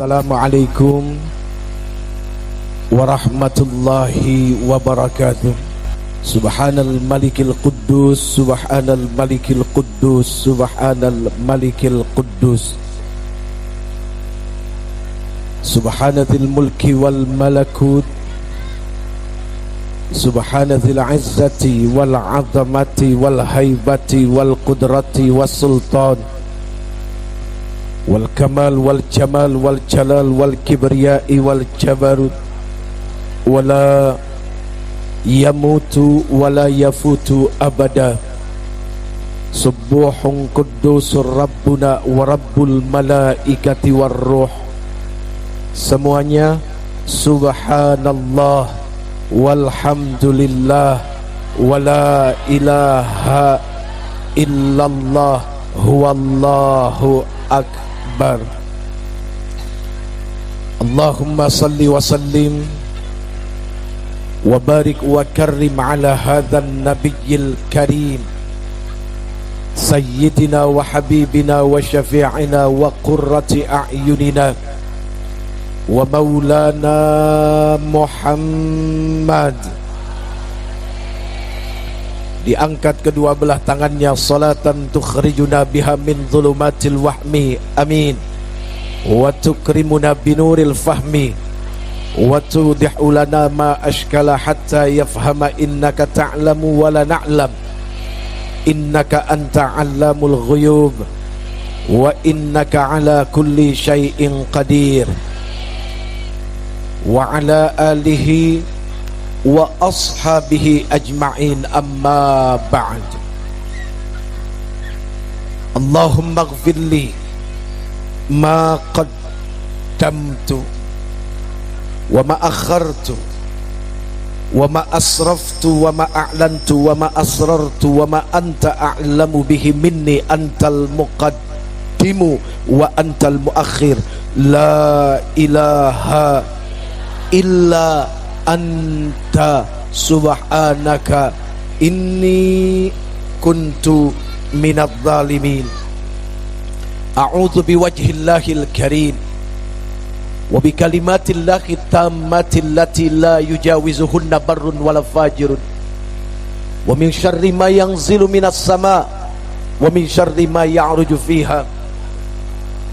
Assalamualaikum warahmatullahi wabarakatuh. Subhanal malikil quddus, subhanal malikil quddus, subhanal malikil quddus. Subhanatil mulki wal malakut, subhanatil izzati wal azamati wal haibati wal qudrati was sultan wal kamal wal jamal wal jalal wal kibriyai wal jabarut, wala yamutu wala yafutu abada. Subuhun quddusur rabbuna wa rabbul malaikati war ruh. Semuanya subhanallah walhamdulillah wala ilaha illallah huwallahu akbar. Allahumma salli wa sallim wa barik wa karrim ala hadzal nabiyil karim sayyidina wa habibina wa syafi'ina wa qurrati a'yunina wa maulana Muhammad. Diangkat kedua belah tangannya, salatan tukhrijuna biha min dhulumatil wahmi, amin, wa tukrimuna binuril fahmi, wa tudihu lana ma ashkala hatta yafhama innaka ta'lamu wa la na'lam, innaka anta 'allamul ghuyub wa innaka ala kulli syai'in qadir. Wa ala alihi wa ashabihi ajma'in, amma ba'd. Allahumma ighfirli ma qaddamtu wa ma akhartu wa ma asraftu wa ma a'lantu wa ma asrartu wa ma anta a'lamu bihi minni, antal muqaddimu wa antal muakhir, la ilaha illa anta subhanaka inni kuntu minadh dhalimin. A'udzu biwajhillahil karim wa bikalimatillahi tammati allati la yujawizuhunna barrun wala fajirun, wa min syarri ma yanzilu minas sama wa min syarri ma ya'ruju fiha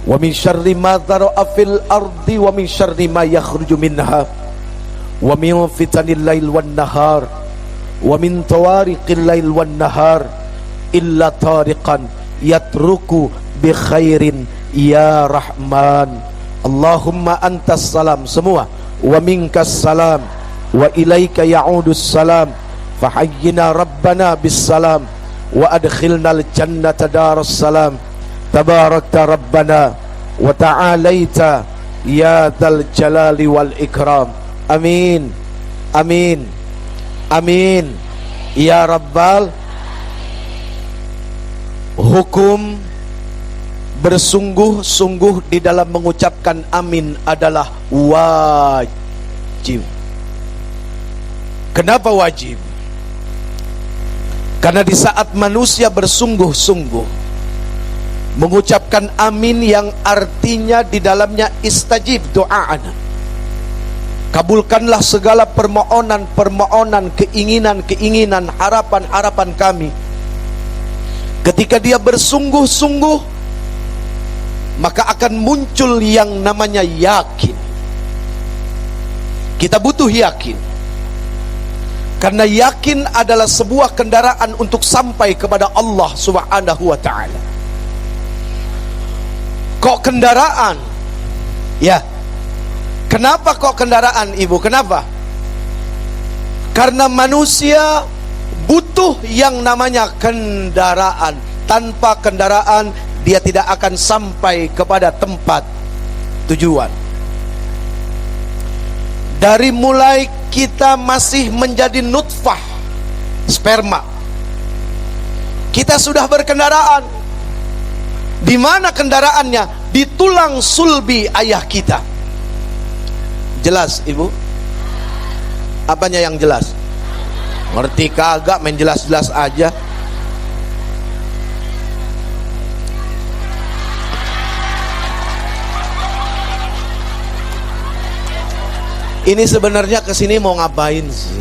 wa min syarri ma dhara'a fil ardi wa min syarri ma yakhruju minha wa min fitanil lail wan nahar wa min tawariqil lail wan nahar illa tariqan yatruku bi khairin ya rahman. Allahumma antas salam, semua, wa minkas salam wa ilaika ya'udus salam, fahayyina rabbana bis salam wa adkhilnal jannata daras salam, tabarakta rabbana wa ta'alaita ya dzal jalali wal ikram, amin amin amin ya rabbal. Hukum bersungguh-sungguh di dalam mengucapkan amin adalah wajib. Kenapa wajib? Karena di saat manusia bersungguh-sungguh mengucapkan amin, yang artinya di dalamnya istajib doa'ana, kabulkanlah segala permohonan, keinginan, harapan kami. Ketika dia bersungguh-sungguh, maka akan muncul yang namanya yakin. Kita butuh yakin, karena yakin adalah sebuah kendaraan untuk sampai kepada Allah Subhanahu wa ta'ala. Kok kendaraan? Ya, kenapa kok kendaraan, Ibu? Kenapa? Karena manusia butuh yang namanya kendaraan. Tanpa kendaraan dia tidak akan sampai kepada tempat tujuan. Dari mulai kita masih menjadi nutfah, sperma, kita sudah berkendaraan. Di mana kendaraannya? Di tulang sulbi ayah kita. Jelas, Ibu? Apanya yang jelas? Ngerti kagak, main jelas-jelas aja. Ini sebenarnya kesini mau ngapain sih?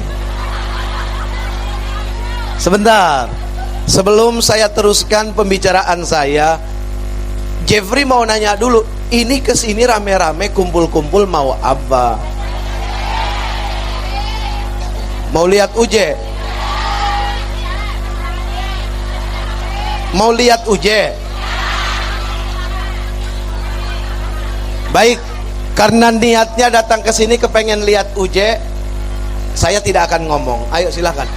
Sebentar, sebelum saya teruskan pembicaraan saya, Jeffrey mau nanya dulu, ini kesini rame-rame kumpul-kumpul mau apa? Mau lihat Uje? Mau lihat Uje? Baik, karena niatnya datang ke sini kepengen lihat Uje, saya tidak akan ngomong. Ayo silakan.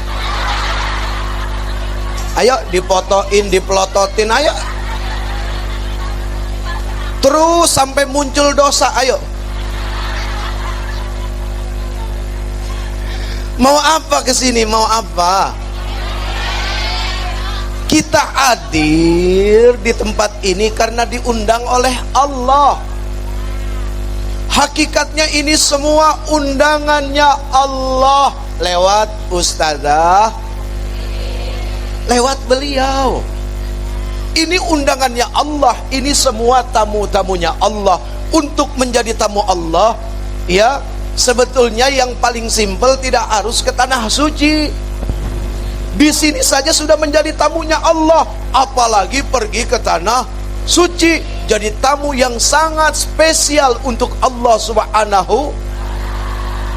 Ayo dipotoin, dipelototin, ayo. Terus sampai muncul dosa, ayo. Mau apa kesini? Mau apa? Kita hadir di tempat ini karena diundang oleh Allah. Hakikatnya ini semua undangannya Allah lewat ustazah, lewat beliau. Ini undangannya Allah, ini semua tamu-tamunya Allah. Untuk menjadi tamu Allah, ya, sebetulnya yang paling simpel tidak harus ke tanah suci. Di sini saja sudah menjadi tamunya Allah, apalagi pergi ke tanah suci. Jadi tamu yang sangat spesial untuk Allah Subhanahu,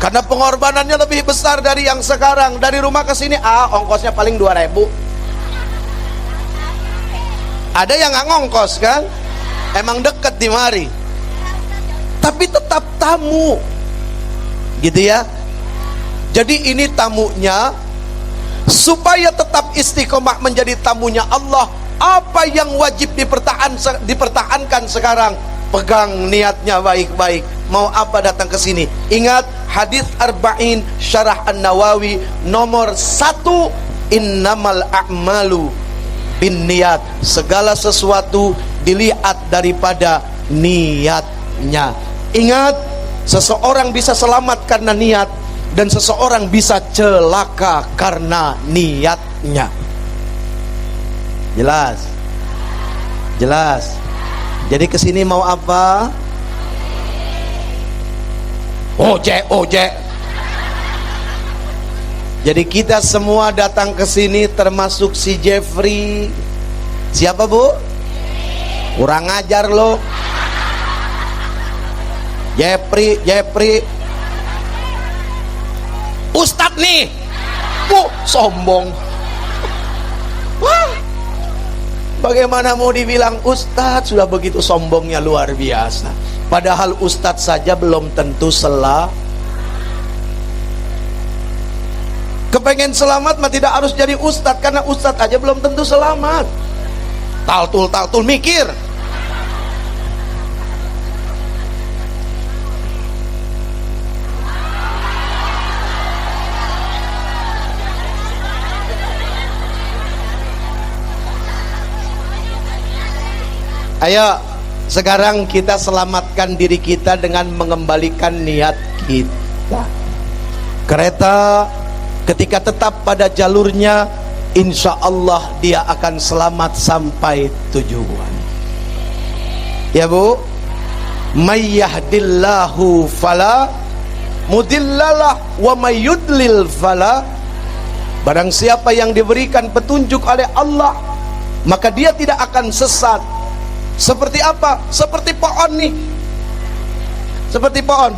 karena pengorbanannya lebih besar dari yang sekarang. Dari rumah ke sini ongkosnya paling 2.000. Ada yang nggak ngongkos kan? Emang deket di mari, tapi tetap tamu, gitu ya. Jadi ini tamunya, supaya tetap istiqomah menjadi tamunya Allah. Apa yang wajib dipertahankan sekarang? Pegang niatnya baik-baik. Mau apa datang ke sini? Ingat hadis arba'in syarah An-Nawawi nomor 1, innamal a'malu bin niat. Segala sesuatu dilihat daripada niatnya. Ingat, seseorang bisa selamat karena niat, dan seseorang bisa celaka karena niatnya. Jelas? Jelas? Jadi kesini mau apa? Oje. Jadi kita semua datang ke sini termasuk si Jeffrey. Siapa, Bu? Kurang ajar lo. Jeffrey. Ustadz nih. Bu, sombong. Wah. Bagaimana mau dibilang ustadz? Sudah begitu sombongnya luar biasa. Padahal ustadz saja belum tentu kepengen selamat mah tidak harus jadi ustadz, karena ustadz aja belum tentu selamat. Taltul mikir. Ayo, sekarang kita selamatkan diri kita dengan mengembalikan niat kita. Kereta ketika tetap pada jalurnya, insya Allah dia akan selamat sampai tujuan. Ya Bu, may yahdillahu fala mudillalah wa may yudlil fala. Barang siapa yang diberikan petunjuk oleh Allah, maka dia tidak akan sesat. Seperti apa? Seperti pohon nih. Seperti pohon.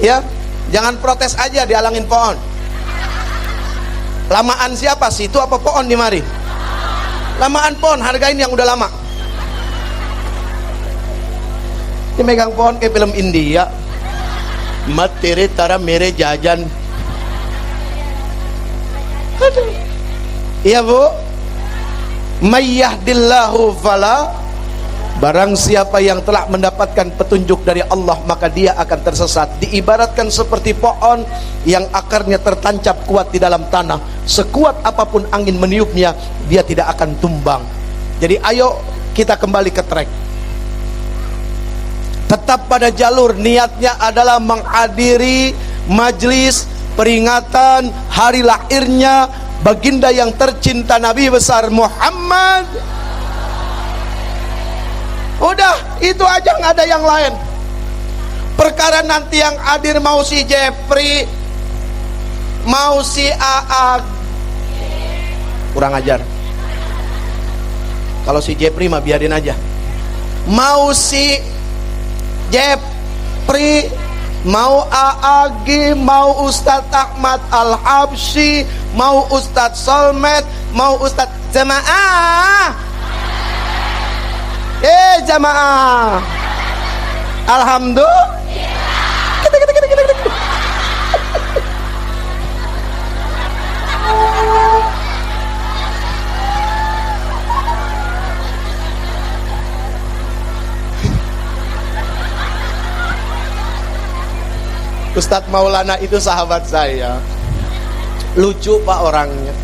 Ya, jangan protes aja dihalangin pohon. Lamaan siapa? Situ apa pohon di mari? Lamaan pohon, hargain yang udah lama. Ini megang pohon kayak film India. Materi tara mere jajan. Aduh. Iya Bu. May yahdillahu fala. Barang siapa yang telah mendapatkan petunjuk dari Allah, maka dia akan tersesat. Diibaratkan seperti pohon yang akarnya tertancap kuat di dalam tanah. Sekuat apapun angin meniupnya, dia tidak akan tumbang. Jadi ayo kita kembali ke trek. Tetap pada jalur. Niatnya adalah menghadiri majlis peringatan hari lahirnya baginda yang tercinta Nabi besar Muhammad. Udah, itu aja, nggak ada yang lain. Perkara nanti yang hadir mau si Jeffrey, mau si AA, kurang ajar. Kalau si Jeffrey mah biarin aja. Mau si Jeffrey, mau AAG, mau Ustadz Ahmad Al-Habsyi, mau Ustadz Solmed, mau Ustadz Jamaah. Jamaah. Alhamdulillah. Ustadz Maulana itu sahabat saya, lucu pak orangnya.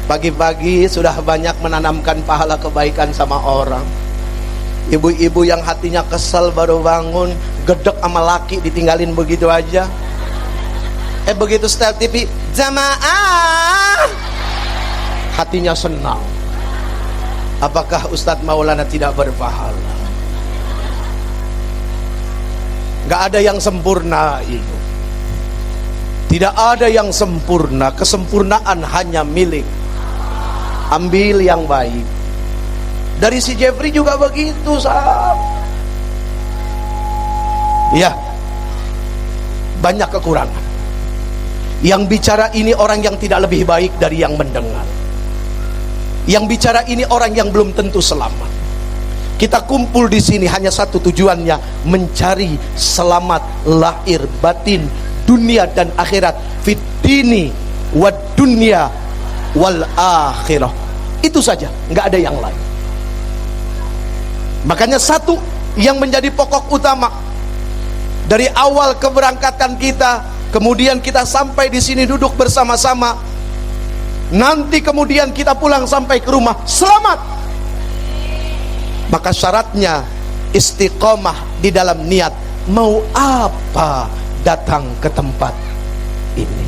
Pagi-pagi sudah banyak menanamkan pahala kebaikan sama orang. Ibu-ibu yang hatinya kesel baru bangun, gedek sama laki ditinggalin begitu aja. Begitu setel TV, jamaah, hatinya senang. Apakah Ustadz Maulana tidak berpahala? Gak ada yang sempurna itu. Tidak ada yang sempurna. Kesempurnaan hanya milik. Ambil yang baik. Dari si Jeffrey juga begitu, sahab. Ya, banyak kekurangan. Yang bicara ini orang yang tidak lebih baik dari yang mendengar. Yang bicara ini orang yang belum tentu selamat. Kita kumpul di sini hanya satu tujuannya, mencari selamat lahir batin, dunia dan akhirat, fid dini wad dunya wal akhirah. Itu saja, nggak ada yang lain. Makanya satu yang menjadi pokok utama dari awal keberangkatan kita, kemudian kita sampai di sini duduk bersama-sama, nanti kemudian kita pulang sampai ke rumah selamat. Maka syaratnya istiqomah di dalam niat. Mau apa datang ke tempat ini?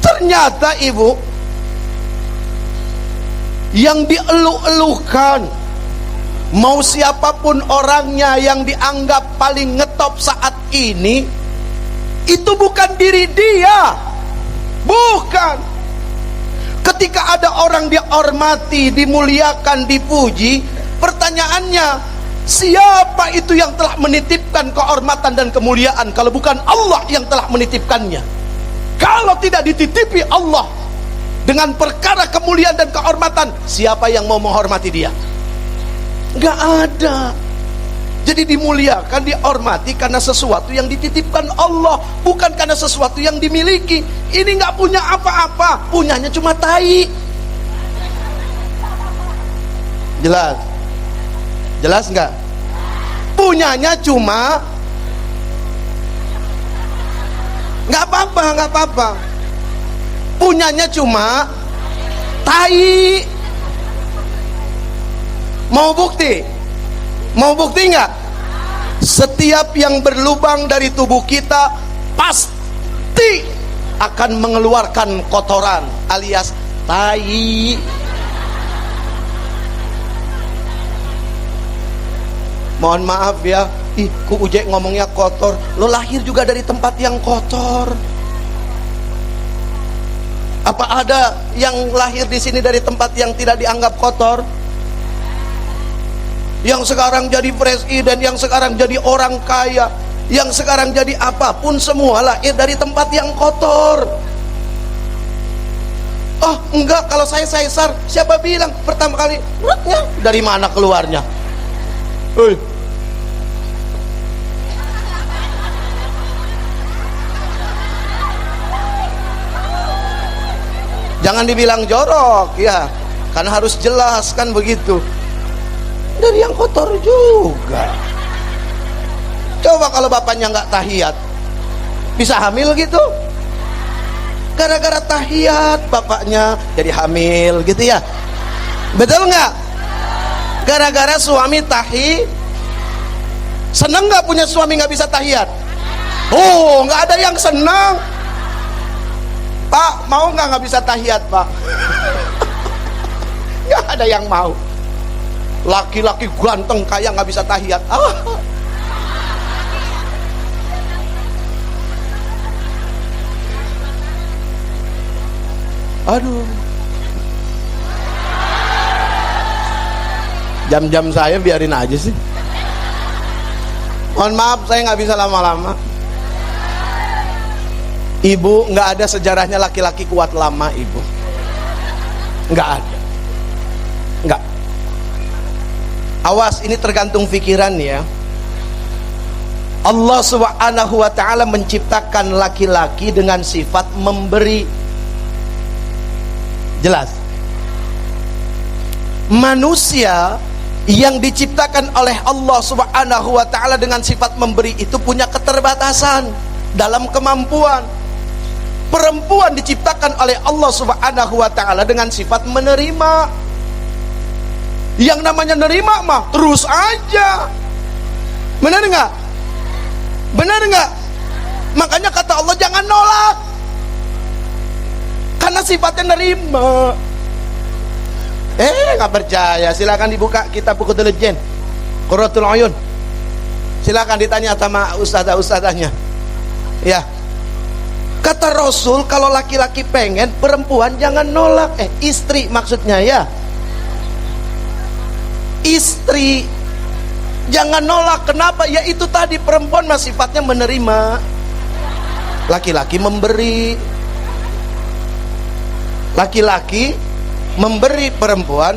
Ternyata ibu, yang dieluh-eluhkan, mau siapapun orangnya yang dianggap paling ngetop saat ini, itu bukan diri dia. Bukan. Ketika ada orang dihormati, dimuliakan, dipuji, pertanyaannya, siapa itu yang telah menitipkan kehormatan dan kemuliaan kalau bukan Allah yang telah menitipkannya? Kalau tidak dititipi Allah dengan perkara kemuliaan dan kehormatan, siapa yang mau menghormati dia? Gak ada. Jadi dimuliakan, dihormati karena sesuatu yang dititipkan Allah, bukan karena sesuatu yang dimiliki. Ini nggak punya apa-apa, punyanya cuma tai. Jelas? Jelas nggak? Punyanya cuma, nggak apa-apa, nggak apa-apa. Punyanya cuma tai. Mau bukti? Mau bukti nggak? Setiap yang berlubang dari tubuh kita pasti akan mengeluarkan kotoran alias tai. Mohon maaf ya, ku Ujek ngomongnya kotor. Lo lahir juga dari tempat yang kotor. Apa ada yang lahir di sini dari tempat yang tidak dianggap kotor? Yang sekarang jadi presiden, yang sekarang jadi orang kaya, yang sekarang jadi apapun, semua lahir dari tempat yang kotor. Oh enggak, kalau saya Caesar, siapa bilang pertama kali dari mana keluarnya? Jangan dibilang jorok ya, karena harus jelas kan begitu. Dari yang kotor juga. Coba kalau bapaknya nggak tahiyat, bisa hamil gitu? Gara-gara tahiyat bapaknya jadi hamil gitu ya? Betul nggak? Gara-gara suami seneng nggak punya suami nggak bisa tahiyat? Oh, nggak ada yang senang. Pak, mau nggak bisa tahiyat, Pak? Nggak ada yang mau. laki-laki ganteng kayak nggak bisa tahiyat. Aduh, jam-jam saya biarin aja sih. Mohon maaf, saya nggak bisa lama-lama. Ibu, nggak ada sejarahnya laki-laki kuat lama, ibu. Nggak ada, nggak. Awas, ini tergantung pikiran ya. Allah Subhanahu wa ta'ala menciptakan laki-laki dengan sifat memberi. Jelas. Manusia yang diciptakan oleh Allah Subhanahu wa ta'ala dengan sifat memberi itu punya keterbatasan dalam kemampuan. Perempuan diciptakan oleh Allah Subhanahu wa ta'ala dengan sifat menerima. Yang namanya nerima mah terus aja. Benar nggak? Benar nggak? Makanya kata Allah jangan nolak, karena sifatnya nerima. Nggak percaya, silakan dibuka kitab buku intelijen Qurratul Uyun. Silakan ditanya sama ustadzah-ustadzahnya. Ya. Kata Rasul, kalau laki-laki pengen, perempuan jangan nolak. Istri maksudnya ya. Istri jangan nolak. Kenapa? Ya itu tadi, perempuan mah sifatnya menerima, laki-laki memberi. Laki-laki memberi, perempuan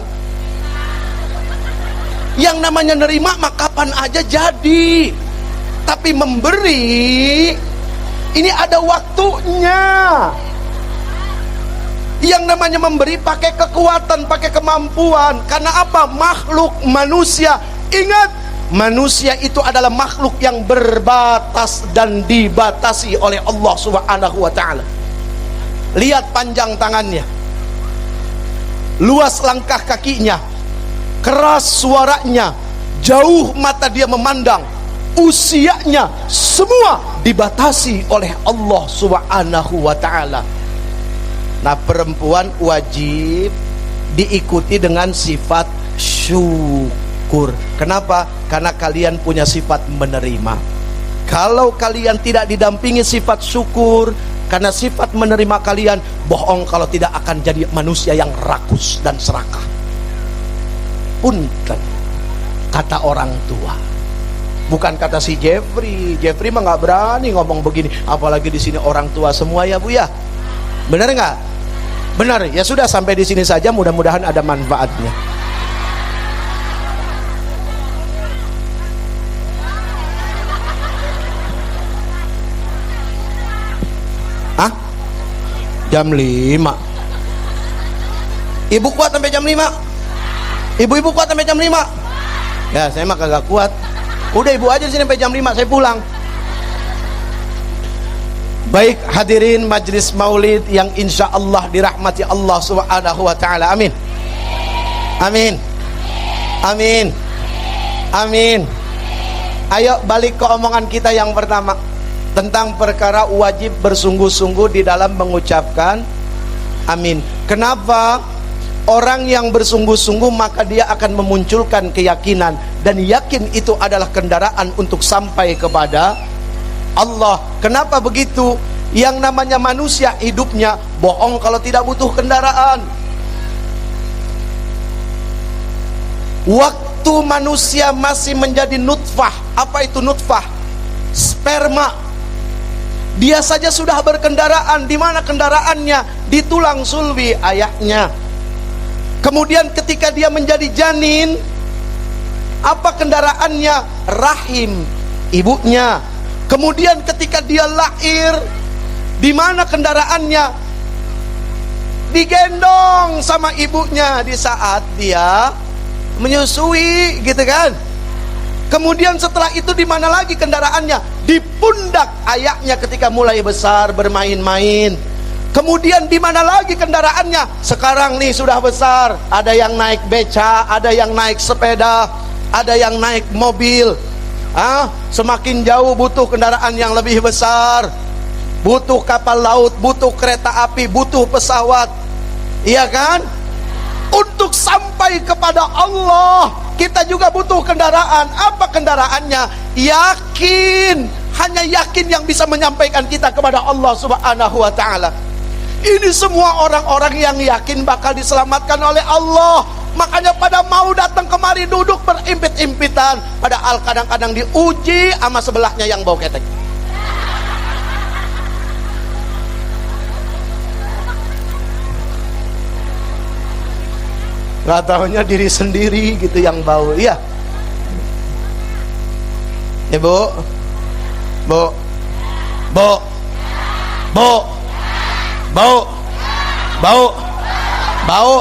yang namanya nerima mah kapan aja jadi. Tapi memberi ini ada waktunya. Yang namanya memberi pakai kekuatan, pakai kemampuan. Karena apa? Makhluk manusia. Ingat, manusia itu adalah makhluk yang berbatas dan dibatasi oleh Allah Subhanahu wa ta'ala. Lihat panjang tangannya, luas langkah kakinya, keras suaranya, jauh mata dia memandang, usianya, semua dibatasi oleh Allah Subhanahu wa ta'ala. Nah, perempuan wajib diikuti dengan sifat syukur. Kenapa? Karena kalian punya sifat menerima. Kalau kalian tidak didampingi sifat syukur, karena sifat menerima kalian, bohong kalau tidak akan jadi manusia yang rakus dan serakah. Punten, kata orang tua. Bukan kata si Jeffrey. Jeffrey mah nggak berani ngomong begini. Apalagi di sini orang tua semua ya Bu ya. Benar nggak? Benar. Ya sudah, sampai di sini saja. Mudah-mudahan ada manfaatnya. Hah? Jam 5. Ibu kuat sampai jam 5? Ibu-ibu kuat sampai jam 5? Ya, saya mah kagak kuat. Udah ibu aja di sini sampai jam 5, saya pulang. Baik, hadirin majlis maulid yang insya Allah dirahmati Allah Subhanahu wa ta'ala. Amin. Amin. Amin. Amin. Ayo balik ke omongan kita yang pertama, tentang perkara wajib bersungguh-sungguh di dalam mengucapkan amin. Kenapa? Orang yang bersungguh-sungguh maka dia akan memunculkan keyakinan, dan yakin itu adalah kendaraan untuk sampai kepada Allah. Kenapa begitu? Yang namanya manusia hidupnya bohong kalau tidak butuh kendaraan. Waktu manusia masih menjadi nutfah. Apa itu nutfah? Sperma. Dia saja sudah berkendaraan. Di mana kendaraannya? Di tulang sulbi ayahnya. Kemudian ketika dia menjadi janin, apa kendaraannya? Rahim ibunya. Kemudian ketika dia lahir, di mana kendaraannya? Digendong sama ibunya di saat dia menyusui, gitu kan? Kemudian setelah itu di mana lagi kendaraannya? Di pundak ayahnya ketika mulai besar bermain-main. Kemudian di mana lagi kendaraannya? Sekarang nih sudah besar, ada yang naik beca, ada yang naik sepeda, ada yang naik mobil. Semakin jauh butuh kendaraan yang lebih besar, butuh kapal laut, butuh kereta api, butuh pesawat. Iya kan? Untuk sampai kepada Allah, kita juga butuh kendaraan. Apa kendaraannya? Yakin. Hanya yakin yang bisa menyampaikan kita kepada Allah Subhanahu wa ta'ala. Ini semua orang-orang yang yakin bakal diselamatkan oleh Allah. Makanya pada mau datang kemari duduk berimpit-impitan, padahal kadang-kadang diuji sama sebelahnya yang bau ketek. Gak taunya diri sendiri gitu yang bau. Iya. Ya bu, bu, bu, bu, bau, bau, bau.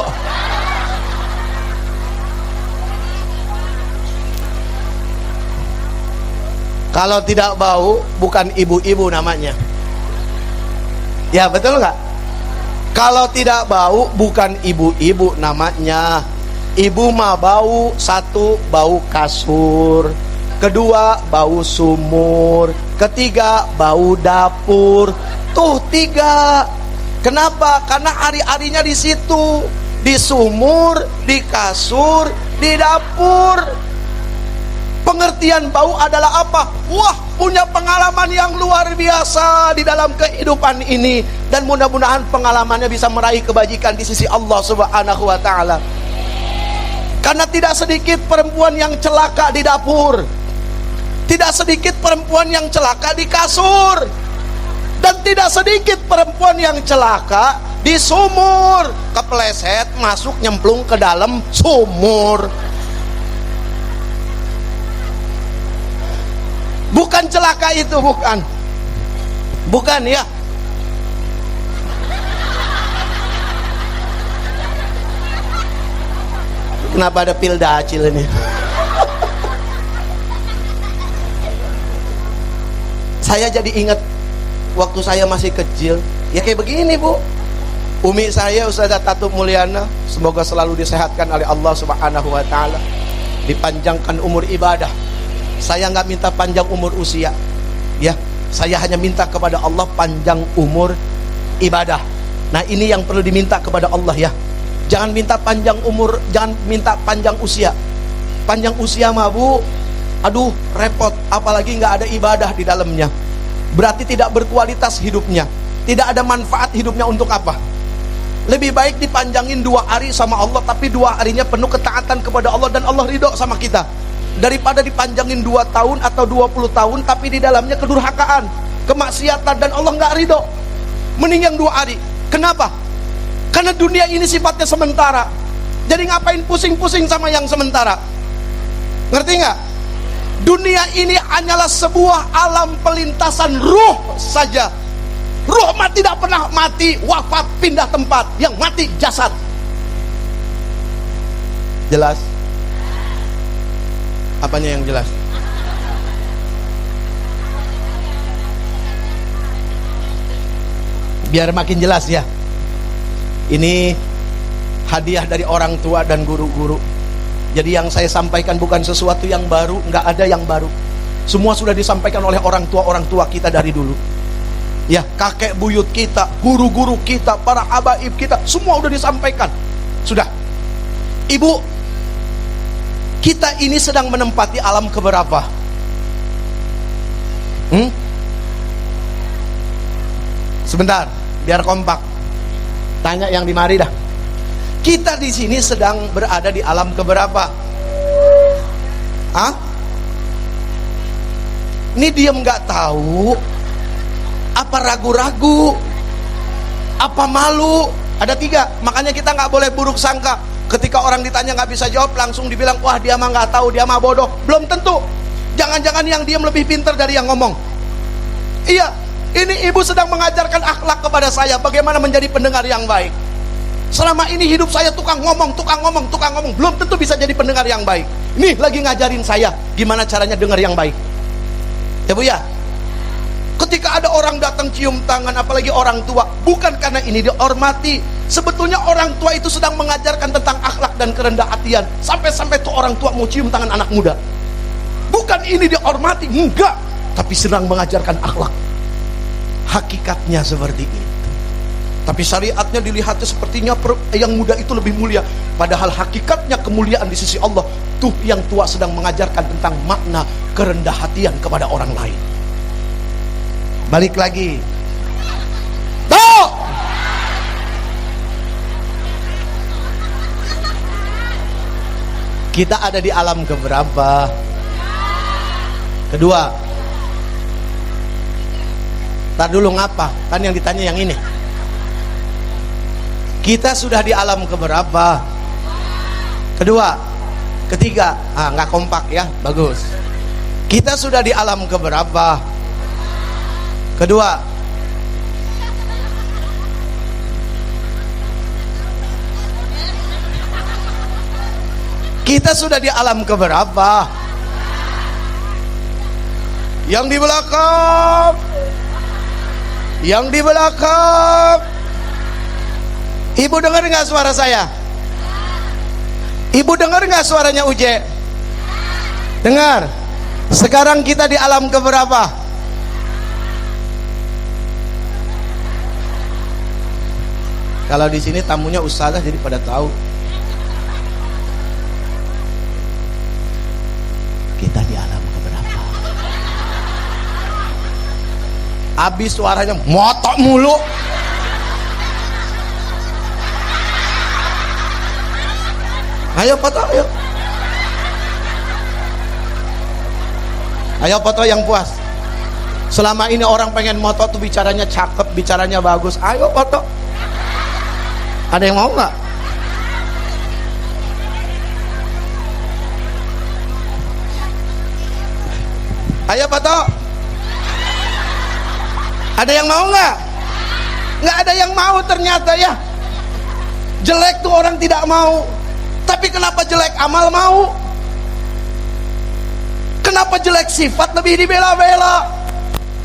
Kalau tidak bau, bukan ibu-ibu namanya. Ya betul nggak? Kalau tidak bau, bukan ibu-ibu namanya. Ibu mah bau, satu bau kasur, kedua bau sumur, ketiga bau dapur. Tuh tiga. Kenapa? Karena hari-harinya di situ, di sumur, di kasur, di dapur. Pengertian bau adalah apa? Wah, punya pengalaman yang luar biasa di dalam kehidupan ini, dan mudah-mudahan pengalamannya bisa meraih kebajikan di sisi Allah Subhanahu wa ta'ala. Karena tidak sedikit perempuan yang celaka di dapur, tidak sedikit perempuan yang celaka di kasur, dan tidak sedikit perempuan yang celaka di sumur, kepleset masuk nyemplung ke dalam sumur. Bukan celaka itu, bukan. Bukan ya. Kenapa ada pil dacil ini? Saya jadi ingat waktu saya masih kecil, ya kayak begini bu. Umi saya Ustazah Tatu Mulyana, semoga selalu disehatkan oleh Allah Subhanahu wa ta'ala, dipanjangkan umur ibadah. Saya nggak minta panjang umur usia, ya. Saya hanya minta kepada Allah panjang umur ibadah. Nah ini yang perlu diminta kepada Allah ya. Jangan minta panjang umur, jangan minta panjang usia. Panjang usia mah bu, aduh repot. Apalagi nggak ada ibadah di dalamnya. Berarti tidak berkualitas hidupnya, tidak ada manfaat hidupnya. Untuk apa? Lebih baik dipanjangin 2 hari sama Allah, tapi 2 harinya penuh ketaatan kepada Allah dan Allah ridho sama kita, daripada dipanjangin 2 tahun atau 20 tahun tapi di dalamnya kedurhakaan, kemaksiatan, dan Allah nggak ridho. Mending yang 2 hari. Kenapa? Karena dunia ini sifatnya sementara. Jadi ngapain pusing-pusing sama yang sementara? Ngerti nggak? Dunia ini hanyalah sebuah alam pelintasan ruh saja. Ruh mah tidak pernah mati, wafat, pindah tempat. Yang mati jasad. Jelas? Apanya yang jelas? Biar makin jelas ya. Ini hadiah dari orang tua dan guru-guru. Jadi yang saya sampaikan bukan sesuatu yang baru, nggak ada yang baru. Semua sudah disampaikan oleh orang tua kita dari dulu. Ya, kakek buyut kita, guru-guru kita, para habaib kita, semua sudah disampaikan. Sudah. Ibu, kita ini sedang menempati alam keberapa? Sebentar, biar kompak. Tanya yang di mari dah. Kita di sini sedang berada di alam keberapa? Hah? Ini diem nggak tahu? Apa ragu-ragu? Apa malu? Ada 3. Makanya kita nggak boleh buruk sangka. Ketika orang ditanya nggak bisa jawab, langsung dibilang, wah dia mah nggak tahu, dia mah bodoh. Belum tentu. Jangan-jangan yang diam lebih pintar dari yang ngomong. Iya, ini ibu sedang mengajarkan akhlak kepada saya, bagaimana menjadi pendengar yang baik. Selama ini hidup saya tukang ngomong, belum tentu bisa jadi pendengar yang baik. Nih lagi ngajarin saya gimana caranya dengar yang baik. Ya bu ya. Ketika ada orang datang cium tangan, apalagi orang tua, bukan karena ini dihormati. Sebetulnya orang tua itu sedang mengajarkan tentang akhlak dan kerendah hatian. Sampai-sampai tuh orang tua mau cium tangan anak muda. Bukan ini dihormati, enggak, tapi sedang mengajarkan akhlak. Hakikatnya seperti itu. Tapi syariatnya dilihatnya sepertinya yang muda itu lebih mulia. Padahal hakikatnya kemuliaan di sisi Allah tuh yang tua sedang mengajarkan tentang makna kerendah hatian kepada orang lain. Balik lagi. Tuh! Kita ada di alam keberapa? Kedua. Ntar dulu ngapa? Kan yang ditanya yang ini. Kita sudah di alam keberapa? Kedua. Ketiga. Nggak kompak ya, bagus. Kita sudah di alam keberapa? Kedua. Kita sudah di alam keberapa? Yang di belakang. Yang di belakang. Ibu dengar nggak suara saya? Ibu dengar nggak suaranya Uje? Dengar. Sekarang kita di alam keberapa? Kalau di sini tamunya ustazah jadi pada tahu. Kita di alam keberapa? Habis suaranya motok mulu. Ayo foto, ayo. Ayo foto yang puas. Selama ini orang pengen moto tuh bicaranya cakep, bicaranya bagus. Ayo foto. Ada yang mau nggak? Ayo foto. Ada yang mau nggak? Nggak ada yang mau ternyata ya. Jelek tuh orang tidak mau. Tapi kenapa jelek amal mau? Kenapa jelek sifat lebih dibela-bela?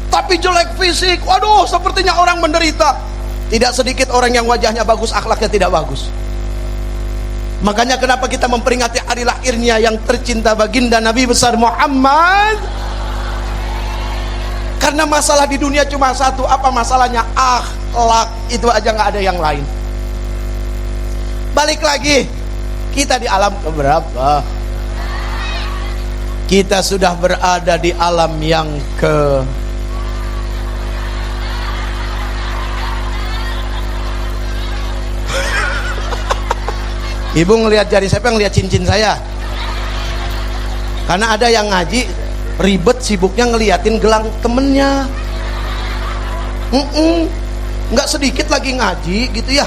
Tapi jelek fisik, waduh sepertinya orang menderita. Tidak sedikit orang yang wajahnya bagus, akhlaknya tidak bagus. Makanya kenapa kita memperingati hari lahirnya yang tercinta baginda Nabi besar Muhammad? Karena masalah di dunia cuma satu. Apa masalahnya? Akhlak. Itu aja, nggak ada yang lain. Balik lagi. Kita di alam keberapa? Kita sudah berada di alam yang ke Ibu ngelihat jari saya, ngelihat cincin saya. Karena ada yang ngaji ribet sibuknya ngeliatin gelang temennya. Nggak sedikit lagi ngaji gitu ya.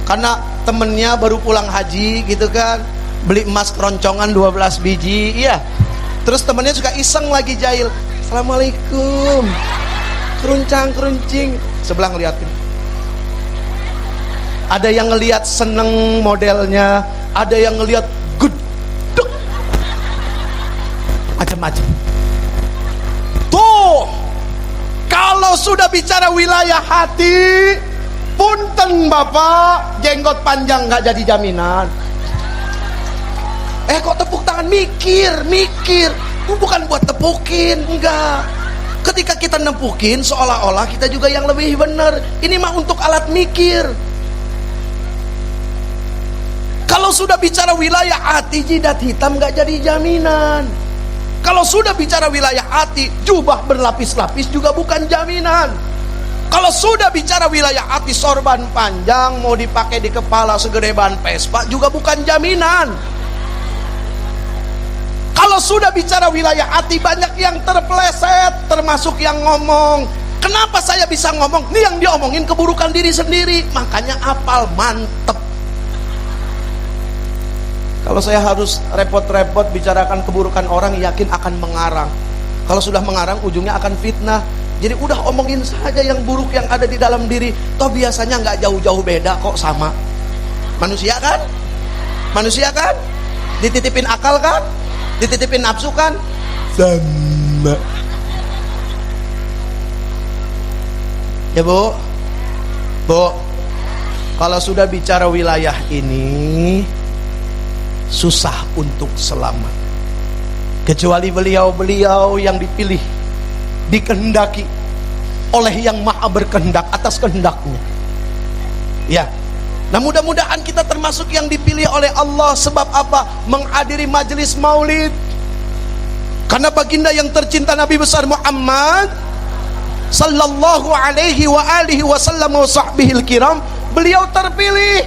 Karena temennya baru pulang haji gitu kan, beli emas keroncongan 12 biji, iya. Terus temennya juga iseng lagi jahil, assalamualaikum, keruncang-keruncing. Sebelah ngeliatin. Ada yang ngeliat seneng modelnya, ada yang ngeliat gedek, macam-macam. Tuh, kalau sudah bicara wilayah hati, punten bapak, jenggot panjang nggak jadi jaminan. Kok tepuk tangan? Mikir. Bukan buat tepukin, enggak. Ketika kita nepukin, seolah-olah kita juga yang lebih benar. Ini mah untuk alat mikir. Kalau sudah bicara wilayah hati, jidat hitam nggak jadi jaminan. Kalau sudah bicara wilayah hati, jubah berlapis-lapis juga bukan jaminan. Kalau sudah bicara wilayah hati, sorban panjang mau dipakai di kepala segede ban Vespa juga bukan jaminan. Kalau sudah bicara wilayah hati, banyak yang terpeleset, termasuk yang ngomong. Kenapa saya bisa ngomong? Ini yang diomongin keburukan diri sendiri. Makanya apal, mantep. Kalau saya harus repot-repot bicarakan keburukan orang, yakin akan mengarang. Kalau sudah mengarang, ujungnya akan fitnah. Jadi udah omongin saja yang buruk yang ada di dalam diri. Toh biasanya nggak jauh-jauh beda kok, sama. Manusia kan? Manusia kan? Dititipin akal kan? Dititipin nafsu kan? Sama. Ya Bu, kalau sudah bicara wilayah ini, susah untuk selamat. Kecuali beliau-beliau yang dipilih, dikehendaki oleh yang maha berkehendak atas kehendaknya. Ya. Nah, mudah-mudahan kita termasuk yang dipilih oleh Allah. Sebab apa? Menghadiri majelis maulid. Karena baginda yang tercinta Nabi besar Muhammad sallallahu alaihi wa alihi wasallam wa sahbihil kiram, beliau terpilih.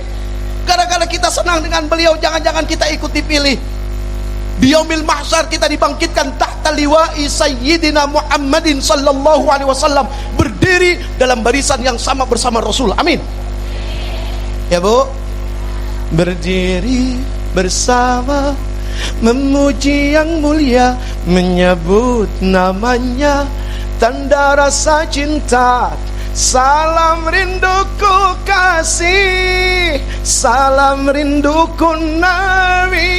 Gara-gara kita senang dengan beliau, jangan-jangan kita ikut dipilih. Di yaumil mahsyar kita dibangkitkan tahta liwa'i sayyidina Muhammadin sallallahu alaihi wasallam, berdiri dalam barisan yang sama bersama Rasul. Amin. Ya Bu, berdiri bersama, memuji yang mulia, menyebut namanya, tanda rasa cinta. Salam rinduku kasih, salam rinduku Nabi,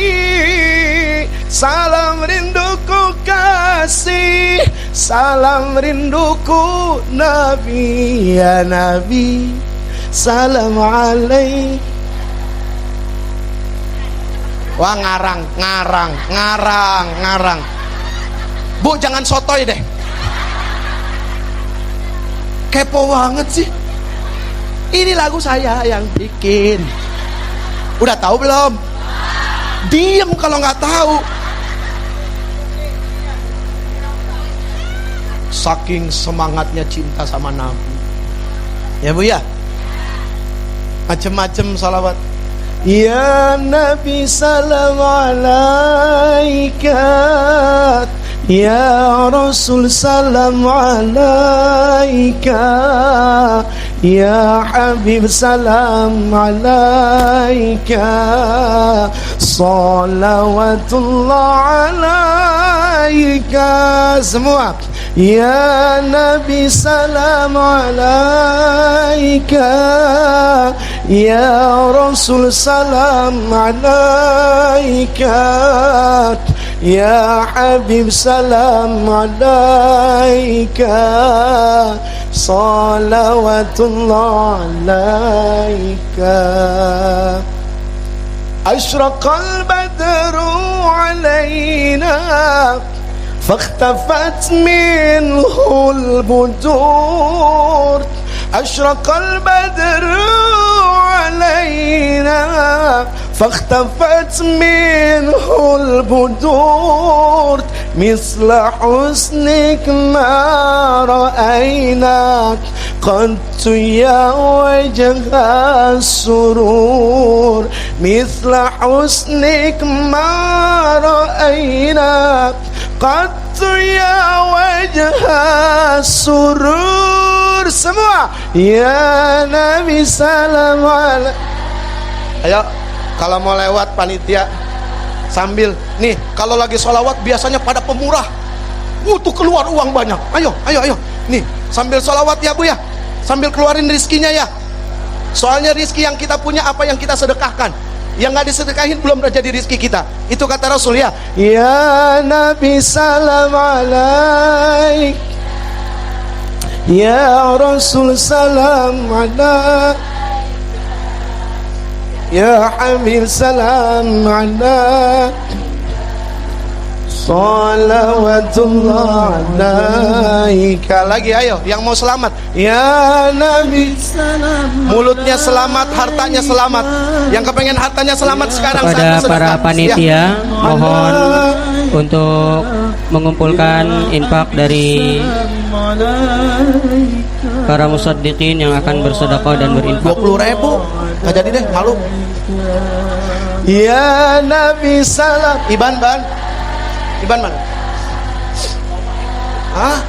salam rinduku kasih, salam rinduku Nabi. Ya Nabi, salam alaih. Wah, ngarang. Bu, jangan sotoy deh. Kepo banget sih. Ini lagu saya yang bikin. Udah tahu belum? Diem kalau nggak tahu. Saking semangatnya cinta sama Nabi. Ya Bu ya. Macem-macem salawat. Ya Nabi salam alaika, ya Rasul salam alaika, ya Habib salam alaika, salawatullah alaika. Semua. Ya Nabi salam alaika, ya Rasul salam alaika, ya Habib salam alaika, salawatullah alaika. Ashraqal badru alaina, فاختفت منه البدور. أشرق البدر علينا فاختفت منه البدور. مثل حسنك ما رأيناك قد يا وجه السرور. مثل حسنك ما رأيناك قد ya wajah surur. Semua. Ya Nabi salam alaik. Ayo, kalau mau lewat panitia sambil nih, kalau lagi sholawat biasanya pada pemurah, tuh keluar uang banyak. Ayo nih, sambil sholawat ya Bu ya, sambil keluarin rizkinya ya. Soalnya rizki yang kita punya apa yang kita sedekahkan, yang nggak disedekahin belum jadi rizki kita. Itu kata Rasul ya. Ya Nabi salam alaik, ya Rasul salam alaik, ya Habib salam alaik, salawatullah alaika. Lagi ayo, yang mau selamat. Ya Nabi salam, mulutnya selamat, hartanya selamat. Yang kepengen hartanya selamat sekarang kepada para panitia mohon untuk mengumpulkan infak dari para musaddiqin yang akan bersedekah dan berinfak. 20.000 nggak jadi deh, malu. Ya Nabi salam. Iban mana? Hah?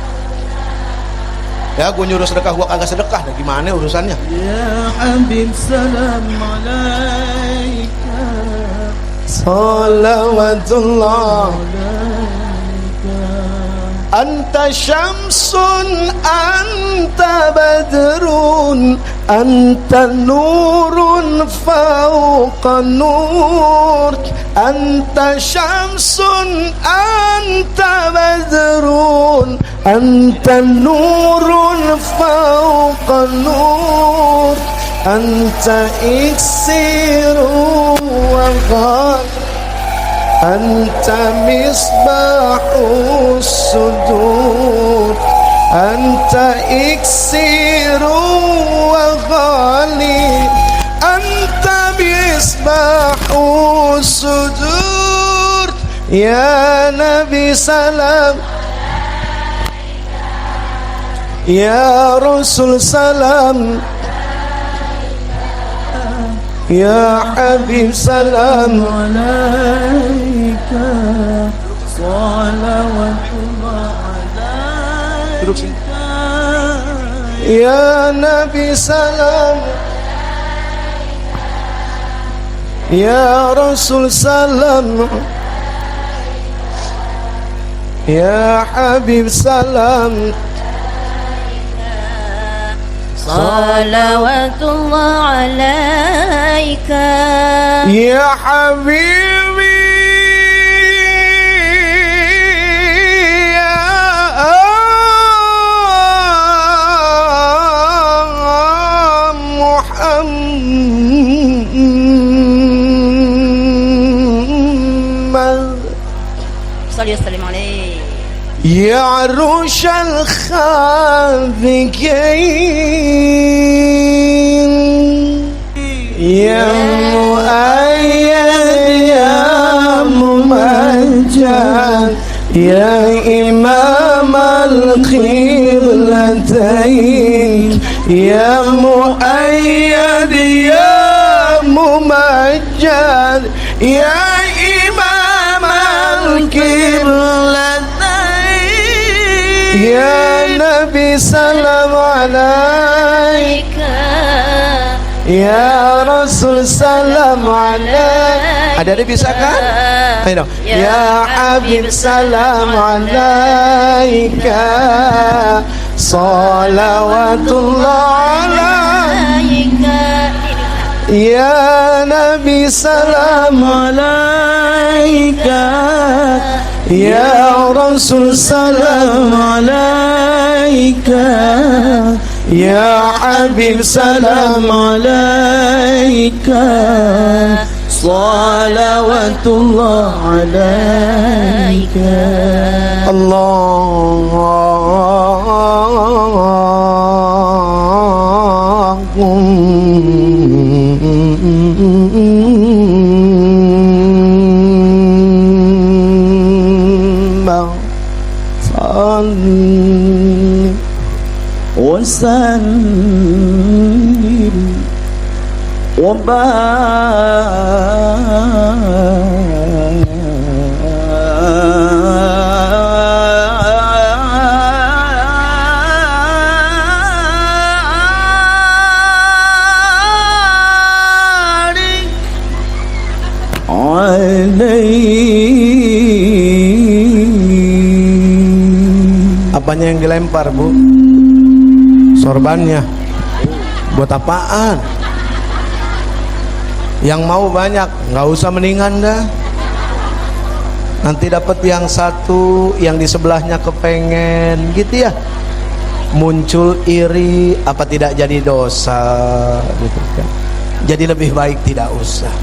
Ya gue nyuruh sedekah, gue kagak sedekah. Nah, gimana urusannya? Ya Habib salam alaika, salawatullah anta syamsun anta badrun anta nurun fauqa nur. Anta syamsun anta badrun anta nurun fauqa nur. Anta iksiru wa ghal, anta misbahus sudur. Anta iksiru wa ghali, misbahus sujud. Ya Nabi salam, ya Rasul salam, ya Habib salam alaika, salawatullah alaika, ya Nabi salam, ya Rasul salam, ya Habib salam, salawatullah alaika, ya Habibi, ya Muhammad, salli wa sallim alaihi. يا عروش الخافقين، يا مؤيد يا ممجد، يا إمام القبلتين، يا مؤيد يا ممجد، يا إمام القبلتين، ya Nabi salam alaika, ya Rasul salam alaika. Ada bisa kan? Ayo. Ya Habib salam alaika, salawatullah alaika, ya Nabi salam alaika, ya Rasul salam alaika, ya Habib salam alaika, salawatullah alaika. Allahumma salli wa sallim wa apanya yang dilempar, Bu? Sorbannya. Buat apaan? Yang mau banyak, nggak usah mendingan dah. Nanti dapat yang satu, yang di sebelahnya kepengen, gitu ya. Muncul iri, apa tidak jadi dosa, gitu kan. Jadi lebih baik tidak usah.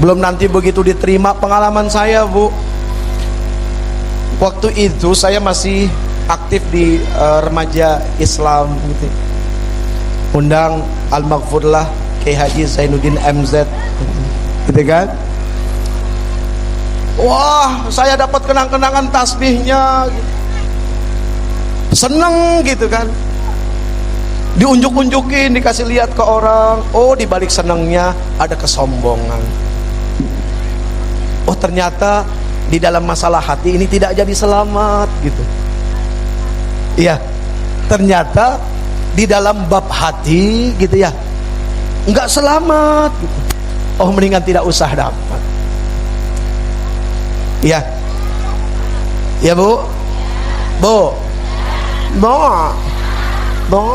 Belum nanti begitu diterima. Pengalaman saya, Bu, waktu itu saya masih aktif di remaja Islam gitu. Undang Al-Maghfurlah Kiai Haji Zainuddin MZ gitu kan. Wah, saya dapat kenang-kenangan tasbihnya gitu. Seneng gitu kan. Diunjuk-unjukin, dikasih lihat ke orang. Oh, di balik senengnya ada kesombongan. Oh, ternyata di dalam masalah hati ini tidak jadi selamat gitu. Iya, ternyata di dalam bab hati gitu ya, enggak selamat gitu. Oh, mendingan tidak usah dapat. Iya, ya Bu, Bu, Bu, Bu,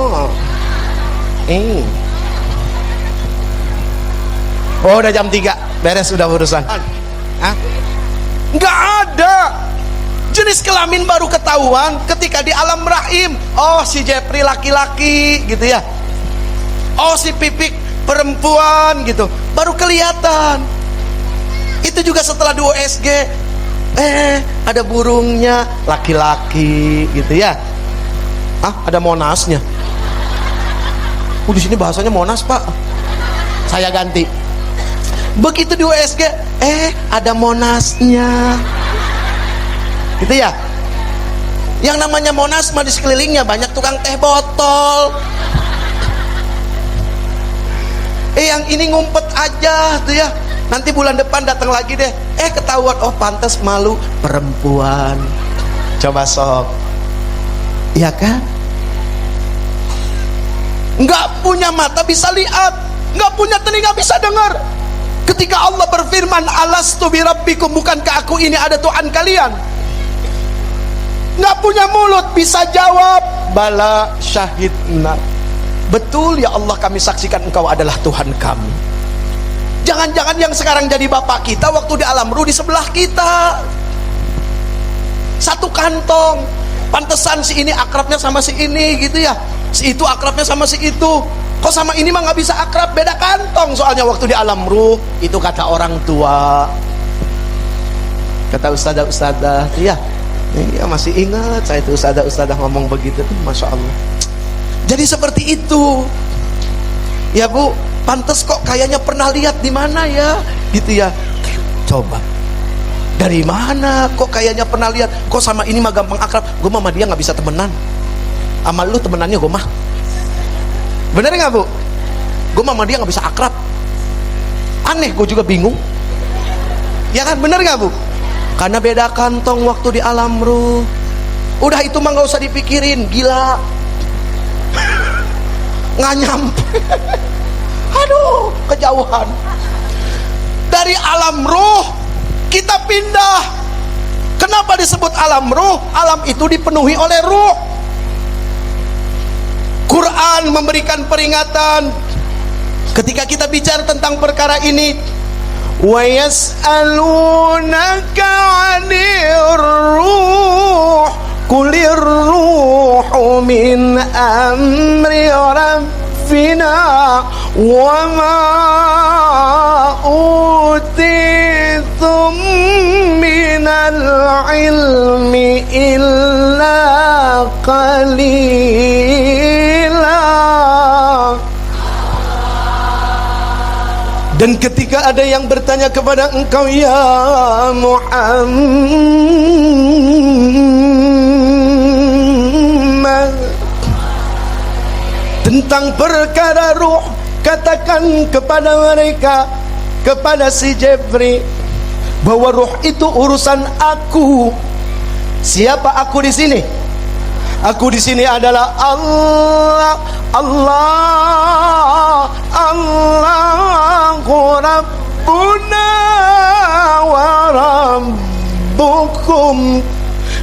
oh udah jam 3, beres sudah urusan. Hah? Enggak ada. Jenis kelamin baru ketahuan ketika di alam rahim. Oh, si Jepri laki-laki gitu ya. Oh, si Pipik perempuan gitu. Baru kelihatan. Itu juga setelah di USG. Ada burungnya laki-laki gitu ya. Ah, ada Monasnya. Di sini bahasanya Monas, Pak. Saya ganti. Begitu di USG, ada Monasnya. Gitu ya. Yang namanya Monas mah di sekelilingnya banyak tukang teh botol. Yang ini ngumpet aja tuh ya. Nanti bulan depan datang lagi deh. Ketahuan, oh pantas malu perempuan. Coba sok. Iya kan? Nggak punya mata bisa lihat, nggak punya telinga bisa dengar. Ketika Allah berfirman, alastu birabbikum, bukankah aku ini ada Tuhan kalian? Nggak punya mulut bisa jawab, bala syahidna. Betul ya Allah, kami saksikan engkau adalah Tuhan kami. Jangan-jangan yang sekarang jadi bapak kita waktu di alam ruh di sebelah kita. Satu kantong. Pantesan si ini akrabnya sama si ini gitu ya. Si itu akrabnya sama si itu. Kok sama ini mah nggak bisa akrab, beda kantong soalnya waktu di alam ruh. Itu kata orang tua. Kata ustadzah ya. Iya masih ingat saya itu ustadzah ngomong begitu tuh, masya Allah. Jadi seperti itu. Ya Bu, pantes kok kayaknya pernah lihat di mana ya, gitu ya. Coba. Dari mana kok kayaknya pernah lihat? Kok sama ini mah gampang akrab? Gue sama dia nggak bisa temenan. Sama lu temenannya gue mah. Bener nggak Bu? Gue sama dia nggak bisa akrab. Aneh, gue juga bingung. Ya kan, bener nggak Bu? Karena beda kantong waktu di alam ruh. Udah itu mah nggak usah dipikirin, gila. Nggak nyampe. Aduh, kejauhan. Dari alam ruh kita pindah. Kenapa disebut alam ruh? Alam itu dipenuhi oleh ruh. Quran memberikan peringatan ketika kita bicara tentang perkara ini. Wa yas'alunaka 'anir ruh qulir ruhu min amri rabbina wa ma utitum minal ilmi illa qalila. Dan ketika ada yang bertanya kepada engkau ya Muhammad tentang perkara ruh, katakan kepada mereka, kepada si Jibril, bahwa ruh itu urusan aku. Siapa aku di sini? Aku di sini adalah Allah, Allah, Allahu Rabbuna wa Rabbukum.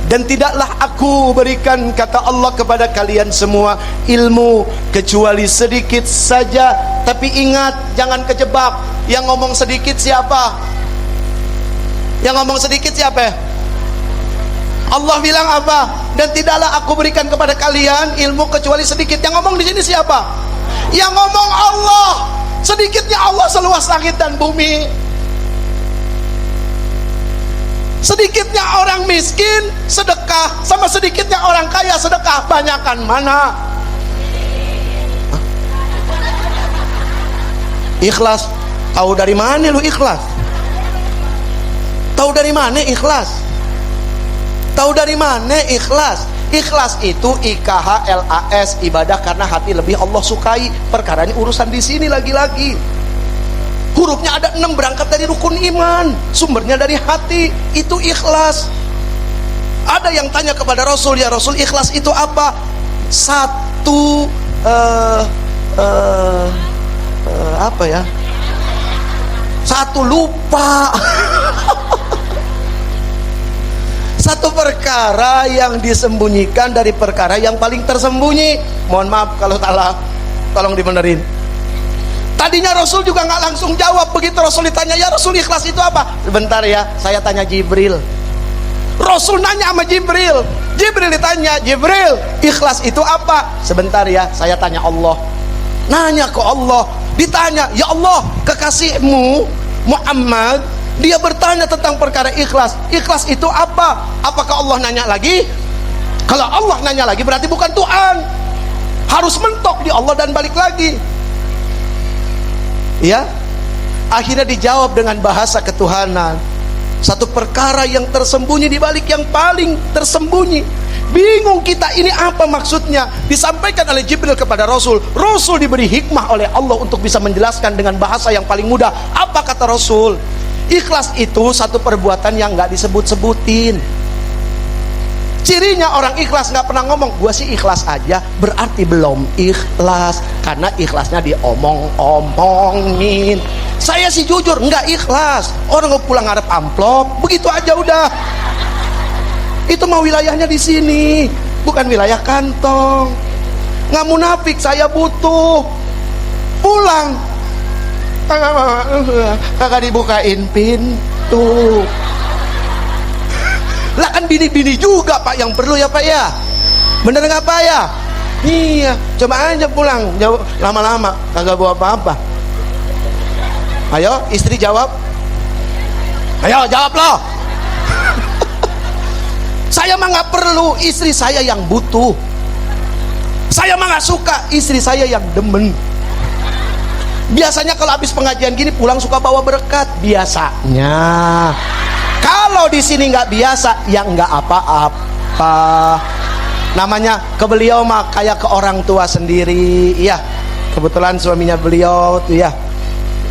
Dan tidaklah aku berikan, kata Allah, kepada kalian semua ilmu kecuali sedikit saja. Tapi ingat, jangan kejebak. Yang ngomong sedikit siapa? Yang ngomong sedikit siapa? Allah bilang apa? Dan tidaklah aku berikan kepada kalian ilmu kecuali sedikit. Yang ngomong di sini siapa? Yang ngomong Allah. Sedikitnya Allah seluas langit dan bumi. Sedikitnya orang miskin sedekah sama sedikitnya orang kaya sedekah, banyakan mana? Hah? Ikhlas. Tahu dari mana lu ikhlas? Tahu dari mana ikhlas? Tahu dari mana ikhlas? Ikhlas itu IKHLAS, ibadah karena hati lebih Allah sukai. Perkara ini urusan di sini lagi-lagi. Hurufnya ada 6, berangkat dari rukun iman, sumbernya dari hati. Itu ikhlas. Ada yang tanya kepada Rasul, ya Rasul, ikhlas itu apa? Satu apa ya? Satu lupa. Satu perkara yang disembunyikan dari perkara yang paling tersembunyi. Mohon maaf kalau salah, tolong dibenerin. Tadinya Rasul juga nggak langsung jawab. Begitu Rasul ditanya, ya Rasul ikhlas itu apa? Sebentar ya, saya tanya Jibril. Rasul nanya sama Jibril. Jibril ditanya, Jibril ikhlas itu apa? Sebentar ya, saya tanya Allah. Nanya ke Allah, ditanya, ya Allah, kekasihmu Muhammad, dia bertanya tentang perkara ikhlas. Ikhlas itu apa? Apakah Allah nanya lagi? Kalau Allah nanya lagi berarti bukan Tuhan. Harus mentok di Allah dan balik lagi. Ya. Akhirnya dijawab dengan bahasa ketuhanan. Satu perkara yang tersembunyi di balik yang paling tersembunyi. Bingung kita, ini apa maksudnya? Disampaikan oleh Jibril kepada Rasul. Rasul diberi hikmah oleh Allah untuk bisa menjelaskan dengan bahasa yang paling mudah. Apa kata Rasul? Ikhlas itu satu perbuatan yang gak disebut-sebutin. Cirinya orang ikhlas gak pernah ngomong gua sih ikhlas aja, berarti belum ikhlas. Karena ikhlasnya diomong-omongin. Saya sih jujur nggak ikhlas. Orang mau pulang ngarep amplop, begitu aja udah. Itu mah wilayahnya di sini, bukan wilayah kantong. Nggak munafik, saya butuh. Pulang, kagak dibukain pintu. Lah kan bini-bini juga Pak yang perlu ya Pak ya. Bener nggak Pak ya? Iya, coba aja pulang, jauh lama-lama kagak bawa apa-apa. Ayo istri jawab. Ayo jawab loh. Saya mah nggak perlu, istri saya yang butuh. Saya mah nggak suka, istri saya yang demen. Biasanya kalau habis pengajian gini pulang suka bawa berkat. Biasanya. Kalau di sini nggak biasa, ya nggak apa-apa. Namanya ke beliau mah kayak ke orang tua sendiri. Iya, kebetulan suaminya beliau tuh ya.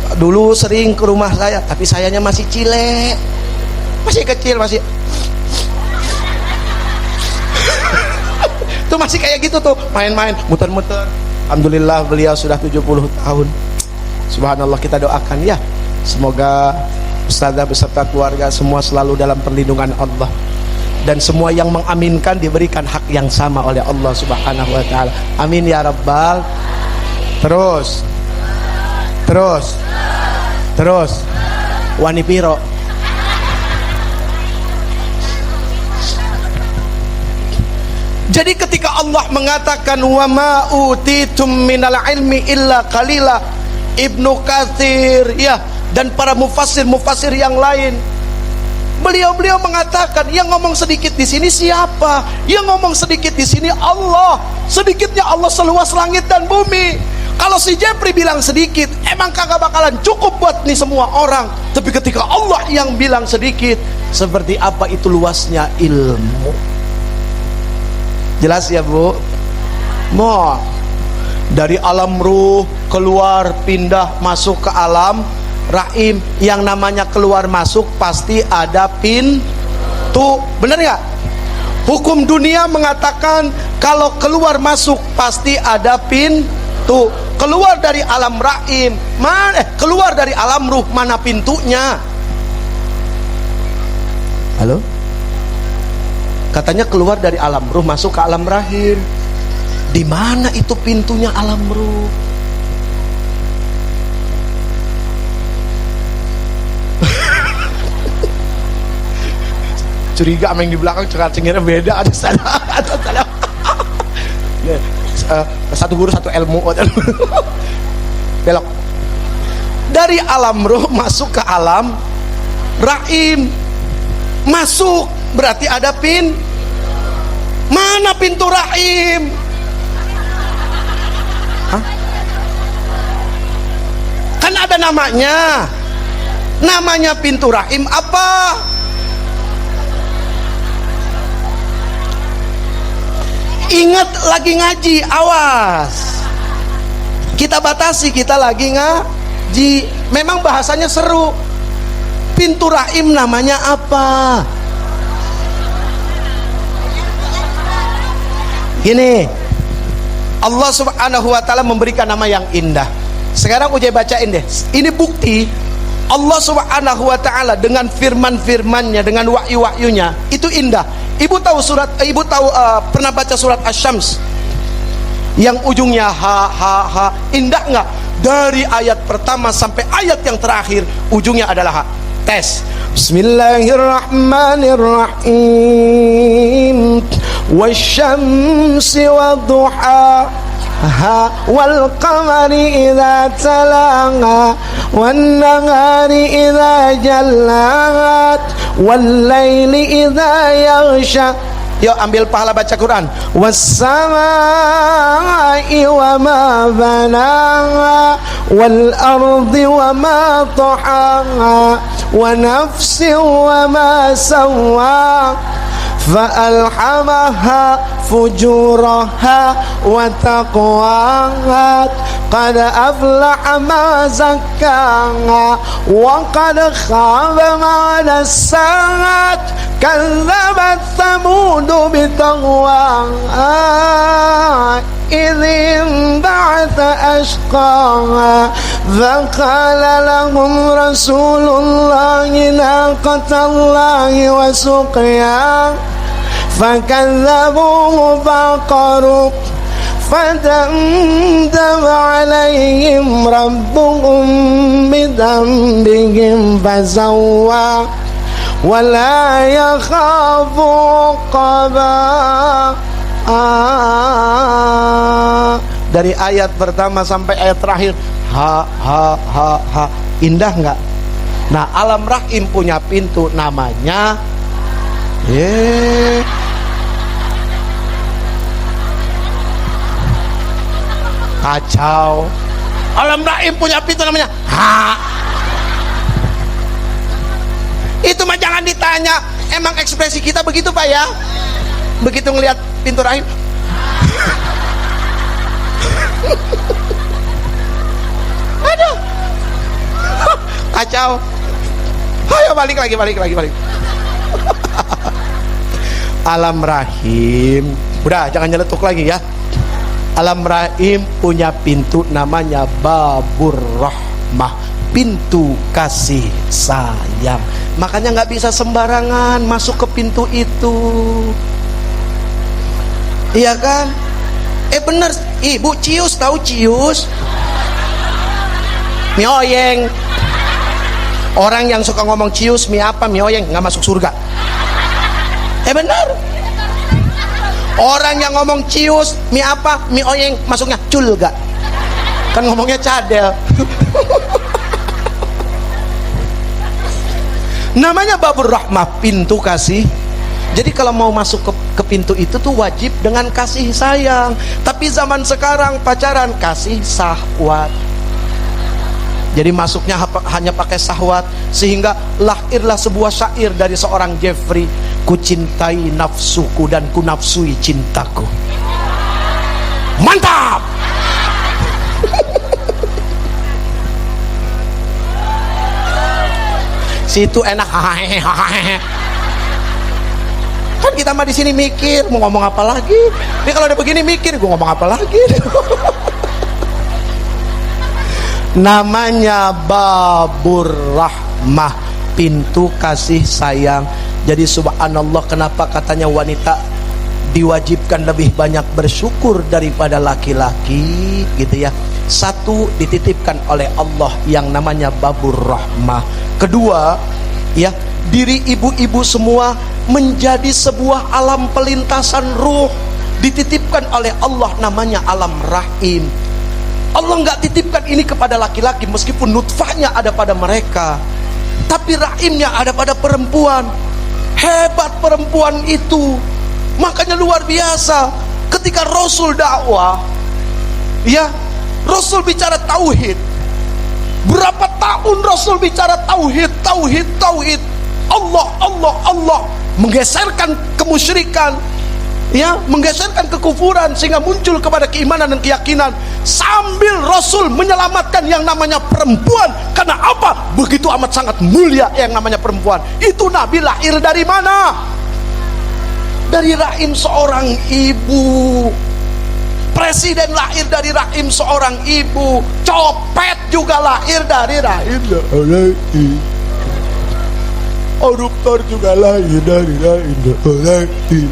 Dulu sering ke rumah saya, tapi sayanya masih cile, masih kecil, masih tuh masih kayak gitu tuh, main-main, muter-muter. Alhamdulillah beliau sudah 70 tahun. Subhanallah, kita doakan ya, semoga ustazah beserta keluarga semua selalu dalam perlindungan Allah, dan semua yang mengaminkan diberikan hak yang sama oleh Allah Subhanahu wa taala. Amin ya rabbal. Terus wani piro. Jadi ketika Allah mengatakan wa ma utitum minal ilmi illa qalila, Ibnu Katsir ya dan para mufassir yang lain, beliau mengatakan yang ngomong sedikit di sini siapa? Yang ngomong sedikit di sini Allah. Sedikitnya Allah seluas langit dan bumi. Kalau si Jepri bilang sedikit, emang kagak bakalan cukup buat nih semua orang. Tapi ketika Allah yang bilang sedikit, seperti apa itu luasnya ilmu. Jelas ya Bu? Mau dari alam ruh keluar pindah masuk ke alam rahim. Yang namanya keluar masuk pasti ada pintu. Bener nggak? Hukum dunia mengatakan kalau keluar masuk pasti ada pintu. Keluar dari alam rahim, keluar dari alam ruh, mana pintunya? Halo? Katanya keluar dari alam ruh masuk ke alam rahim. Di mana itu pintunya alam ruh? Curiga sama yang di belakang cengar-cengirnya beda. Ada salah. Satu guru satu ilmu. Belok dari alam ruh masuk ke alam rahim. Masuk berarti ada mana pintu rahim? Hah? Kan ada namanya pintu rahim apa? Ingat lagi ngaji, awas. Kita batasi, kita lagi ngaji. Memang bahasanya seru. Pintu rahim namanya apa? Gini, Allah Subhanahu wa taala memberikan nama yang indah. Sekarang Ujay bacain deh. Ini bukti Allah Subhanahu wa taala dengan firman-firmannya, dengan wahyu-wahyunya itu indah. Ibu tahu pernah baca surat Asy-Syams yang ujungnya ha, indah nggak? Dari ayat pertama sampai ayat yang terakhir ujungnya adalah ha. Tes. Bismillahirrahmanirrahim. Wasyamsi wadduhaha wal qamari idza talaha wan nahari idza jallahat wal laili idza yaghsha. Yuk ambil pahala baca Quran. Was samai wa ma banaha والأرض وما طحاها ونفس وما سواها فألحمها فجورها وتقواها قد أفلح ما زكاها وقد خاب ما دساها كذبت ثمود بطغواها إذ انبعث أشقاها فقال لهم رسول الله ناقة الله وسقياها فكذبوه فعقروا فدمدم عليهم ربهم بذنبهم فسوى ولا يخاف عقباه. Dari ayat pertama sampai ayat terakhir ha ha ha ha, indah nggak? Nah, alam rahim punya pintu namanya kacau. Alam rahim punya pintu namanya ha. Itu mah jangan ditanya, emang ekspresi kita begitu Pak ya? Begitu ngelihat pintu rahim aduh kacau. Ayo balik lagi. Alam rahim, udah jangan nyeletuk lagi ya. Alam rahim punya pintu namanya babur rahmah, pintu kasih sayang. Makanya nggak bisa sembarangan masuk ke pintu itu. Iya kan? Bener, Ibu cius, tahu cius? Mioyeng. Orang yang suka ngomong cius, mie apa, mioyeng, nggak masuk surga. Bener. Orang yang ngomong cius, mie apa, mioyeng, masuknya culga. Kan ngomongnya cadel. Namanya babur rahmah, pintu kasih. Jadi kalau mau masuk ke pintu itu tuh wajib dengan kasih sayang. Tapi zaman sekarang pacaran kasih syahwat. Jadi masuknya hanya pakai syahwat, sehingga lahirlah sebuah syair dari seorang Jeffrey, ku cintai nafsuku dan ku nafsui cintaku. Mantap. Situ enak. Kan kita mah di sini mikir mau ngomong apa lagi. Dia kalau udah begini mikir, gua ngomong apa lagi. Namanya babur rahmah, pintu kasih sayang. Jadi subhanallah, kenapa katanya wanita diwajibkan lebih banyak bersyukur daripada laki-laki gitu ya. Satu, dititipkan oleh Allah yang namanya babur rahmah. Kedua, ya, diri ibu-ibu semua menjadi sebuah alam pelintasan ruh, dititipkan oleh Allah namanya alam rahim. Allah nggak titipkan ini kepada laki-laki meskipun nutfahnya ada pada mereka, tapi rahimnya ada pada perempuan. Hebat perempuan itu, makanya luar biasa ketika Rasul dakwah, ya, Rasul bicara tauhid. Berapa tahun Rasul bicara tauhid, Allah, menggeserkan kemusyrikan, ya, menggeserkan kekufuran sehingga muncul kepada keimanan dan keyakinan, sambil Rasul menyelamatkan yang namanya perempuan. Karena apa? Begitu amat sangat mulia yang namanya perempuan. Itu Nabi lahir dari mana? Dari rahim seorang ibu. Presiden lahir dari rahim seorang ibu. Copet juga lahir dari rahim seorang ibu. Koruptor juga lahir dari rahim seorang ibu.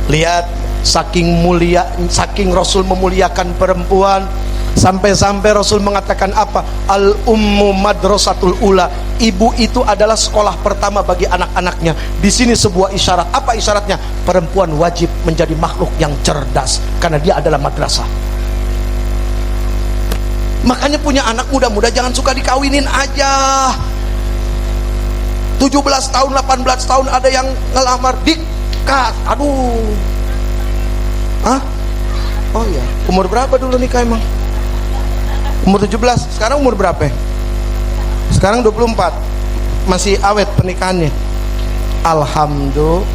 Lihat, saking mulia, saking Rasul memuliakan perempuan, sampai-sampai Rasul mengatakan apa? Al ummu madrasatul ula. Ibu itu adalah sekolah pertama bagi anak-anaknya. Di sini sebuah isyarat. Apa isyaratnya? Perempuan wajib menjadi makhluk yang cerdas karena dia adalah madrasah. Makanya punya anak muda-muda jangan suka dikawinin aja. 17 tahun, 18 tahun ada yang ngelamar, dikat. Aduh. Hah? Oh iya. Umur berapa dulu nikah emang? Umur 17. Sekarang umur berapa? Sekarang 24. Masih awet pernikahannya. Alhamdulillah.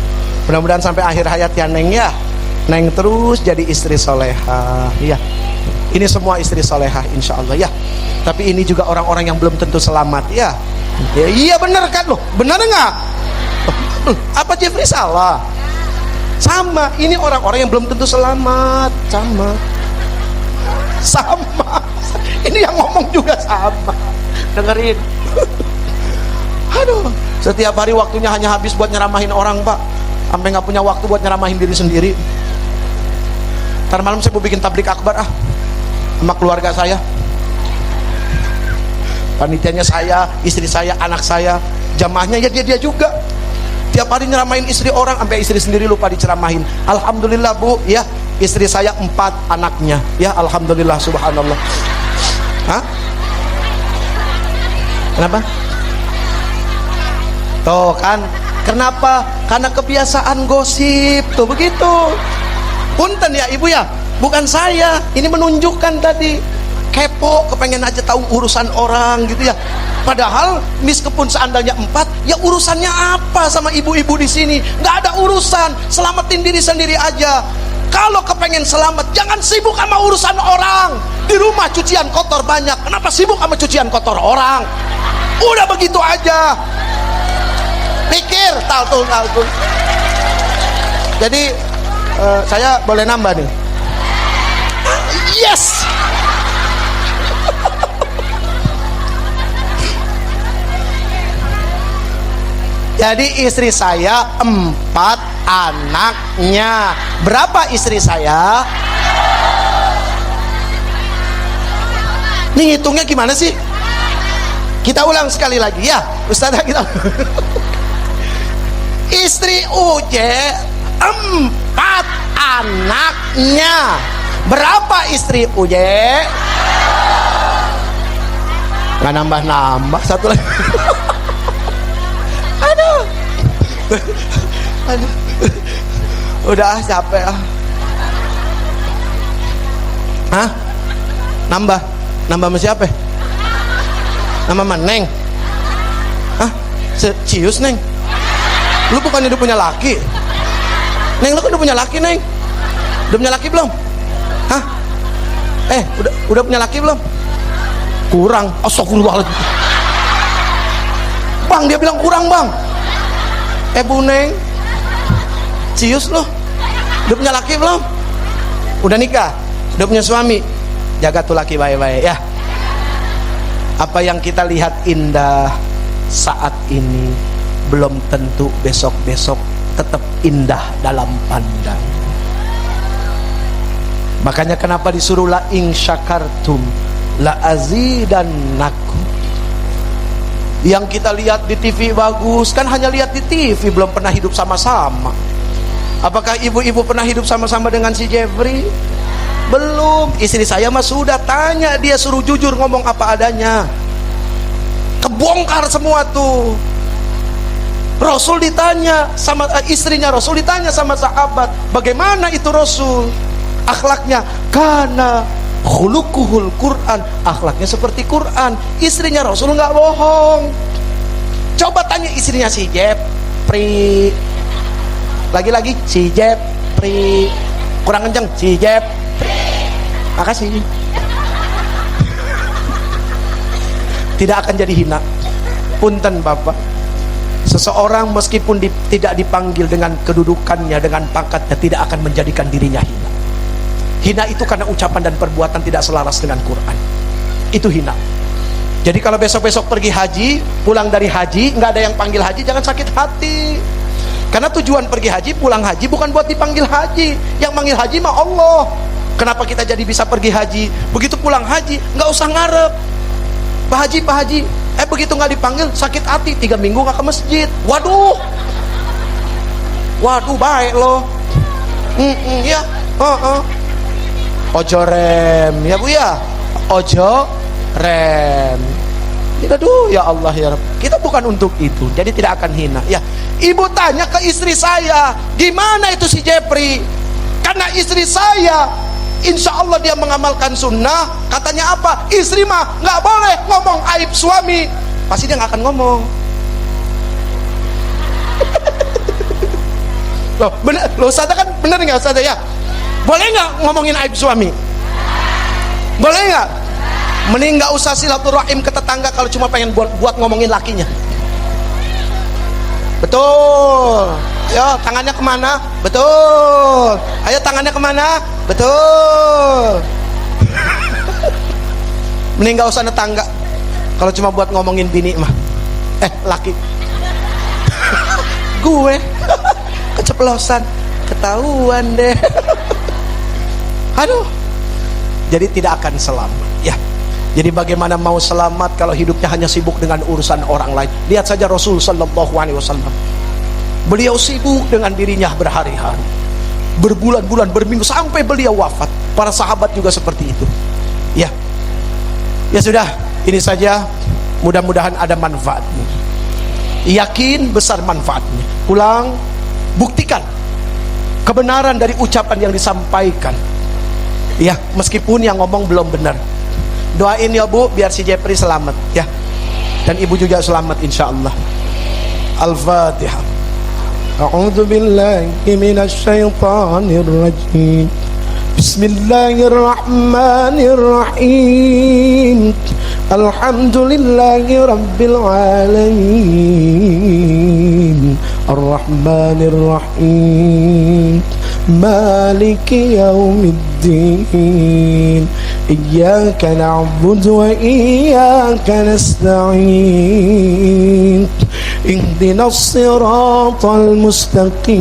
Mudah-mudahan sampai akhir hayat ya Neng ya. Neng terus jadi istri soleha ya. Ini semua istri soleha insya Allah ya. Tapi ini juga orang-orang yang belum tentu selamat ya. Ya iya bener kan loh. Bener nggak? Apa Jeffrey salah? Sama. Ini orang-orang yang belum tentu selamat. Sama. Ini yang ngomong juga sama. Dengerin. Aduh. Setiap hari waktunya hanya habis buat nyeramahin orang Pak. Sampai nggak punya waktu buat nyeramahin diri sendiri. Ntar malam saya mau bikin tablik akbar sama keluarga saya. Panitianya saya, istri saya, anak saya. Jamaahnya ya dia juga. Tiap hari nyeramahin istri orang, sampai istri sendiri lupa diceramahin. Alhamdulillah Bu, ya istri saya 4 anaknya. Ya alhamdulillah subhanallah. Hah? Kenapa? Tuh kan, kenapa? Karena kebiasaan gosip tuh begitu. Punten ya ibu ya, bukan saya. Ini menunjukkan tadi kepo, kepengen aja tahu urusan orang gitu ya. Padahal meskipun seandainya 4, ya urusannya apa sama ibu-ibu di sini? Nggak ada urusan, selamatin diri sendiri aja. Kalau kepengen selamat, jangan sibuk sama urusan orang. Di rumah cucian kotor banyak, kenapa sibuk sama cucian kotor orang? Udah begitu aja. Pikir, taltul. Jadi saya boleh nambah nih. Yes. Jadi istri saya 4 anaknya. Berapa istri saya? Ini ngitungnya gimana sih? Kita ulang sekali lagi ya Ustazah, kita istri Uje 4 anaknya. Berapa istri Uje? Nggak nambah satu lagi. Aduh. Udah capek Hah? Nambah sama siapa? Nama Neng? Hah? Cius Neng? Lu bukannya udah punya laki? Neng, lu kan udah punya laki Neng? Udah punya laki belum? Hah? Udah punya laki belum? Kurang. Astagfirullahaladzim. Bang, dia bilang kurang bang. Bu Neng, Cius lu udah punya laki belum? Udah nikah? Udah punya suami? Jaga tuh laki baik-baik ya. Apa yang kita lihat indah saat ini belum tentu besok-besok tetap indah dalam pandang. Makanya kenapa disuruh la in syakartum la azidannakum. Yang kita lihat di TV bagus, kan hanya lihat di TV, belum pernah hidup sama-sama. Apakah ibu-ibu pernah hidup sama-sama dengan si Jeffrey? Belum. Istri saya mah sudah, tanya dia, suruh jujur ngomong apa adanya. Kebongkar semua tuh. Rasul ditanya sama istrinya, Rasul ditanya sama sahabat, bagaimana itu Rasul? Akhlaknya, kana khuluquhul Quran, akhlaknya seperti Quran. Istrinya Rasul nggak bohong. Coba tanya istrinya si Jeffrey, lagi-lagi si Jeffrey, kurang kenceng si Jeffrey. Makasih. Tidak akan jadi hina. Punten Bapak, seseorang meskipun tidak dipanggil dengan kedudukannya, dengan pangkatnya, tidak akan menjadikan dirinya hina. Hina itu karena ucapan dan perbuatan tidak selaras dengan Quran. Itu hina. Jadi kalau besok-besok pergi haji, pulang dari haji, nggak ada yang panggil haji, jangan sakit hati. Karena tujuan pergi haji, pulang haji bukan buat dipanggil haji. Yang manggil haji mah Allah. Kenapa kita jadi bisa pergi haji? Begitu pulang haji, nggak usah ngarep. Pak Haji, begitu nggak dipanggil, sakit hati, 3 minggu nggak ke masjid. Waduh, baik loh. Ya, ojo rem ya Bu ya, ojo rem. Aduh ya Allah ya Rabb, kita bukan untuk itu, jadi tidak akan hina ya. Ibu tanya ke istri saya, gimana itu si Jeffrey? Karena istri saya insya Allah dia mengamalkan sunnah. Katanya apa? Istri mah nggak boleh ngomong aib suami. Pasti dia nggak akan ngomong. Loh, bener, loh Ustaz kan bener nggak Ustaz ya? Boleh nggak ngomongin aib suami? Boleh nggak? Mending nggak usah silaturahim ke tetangga kalau cuma pengen buat ngomongin lakinya. Betul. Ayo tangannya kemana? Betul. Ayo tangannya kemana? Betul. Mending nggak usah tetangga kalau cuma buat ngomongin bini mah. Laki. Gue keceplosan, ketahuan deh. Aduh. Jadi tidak akan selamat. Ya. Jadi bagaimana mau selamat kalau hidupnya hanya sibuk dengan urusan orang lain? Lihat saja Rasul sallallahu alaihi wasallam. Beliau sibuk dengan dirinya berhari-hari, berbulan-bulan, berminggu sampai beliau wafat. Para sahabat juga seperti itu. Ya. Ya sudah, ini saja. Mudah-mudahan ada manfaatnya. Yakin besar manfaatnya. Pulang, buktikan kebenaran dari ucapan yang disampaikan. Ya, meskipun yang ngomong belum benar. Doain ya Bu, biar si Jepri selamat ya. Dan ibu juga selamat insyaallah. Al-Fatihah. A'udzu billahi minasy syaithanir rajim. Bismillahirrahmanirrahim. Alhamdulillahi rabbil alamin. Ar-Rahmanir Rahim. Maliki yaumiddin. Iyyaka na'budu wa iyyaka nasta'in. Ihdinas siratal mustaqim.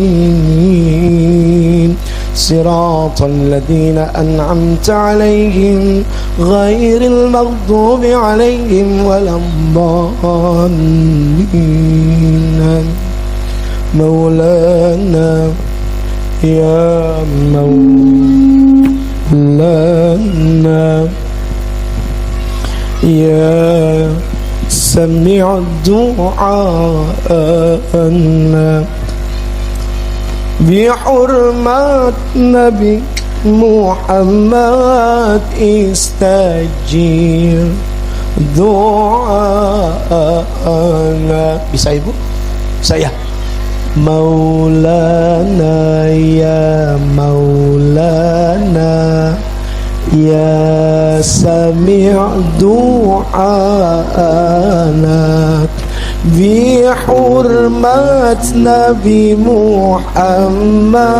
Siratal ladzina an'amta 'alaihim ghairil maghdubi 'alaihim waladdallin. Maulana ya Maulana ya sami'ud du'aana bihurmat Nabi Muhammad istajir do'ana. Bisa ibu? Saya Maulana ya Maulana ya sami' du'ana bihurmat Nabi Muhammad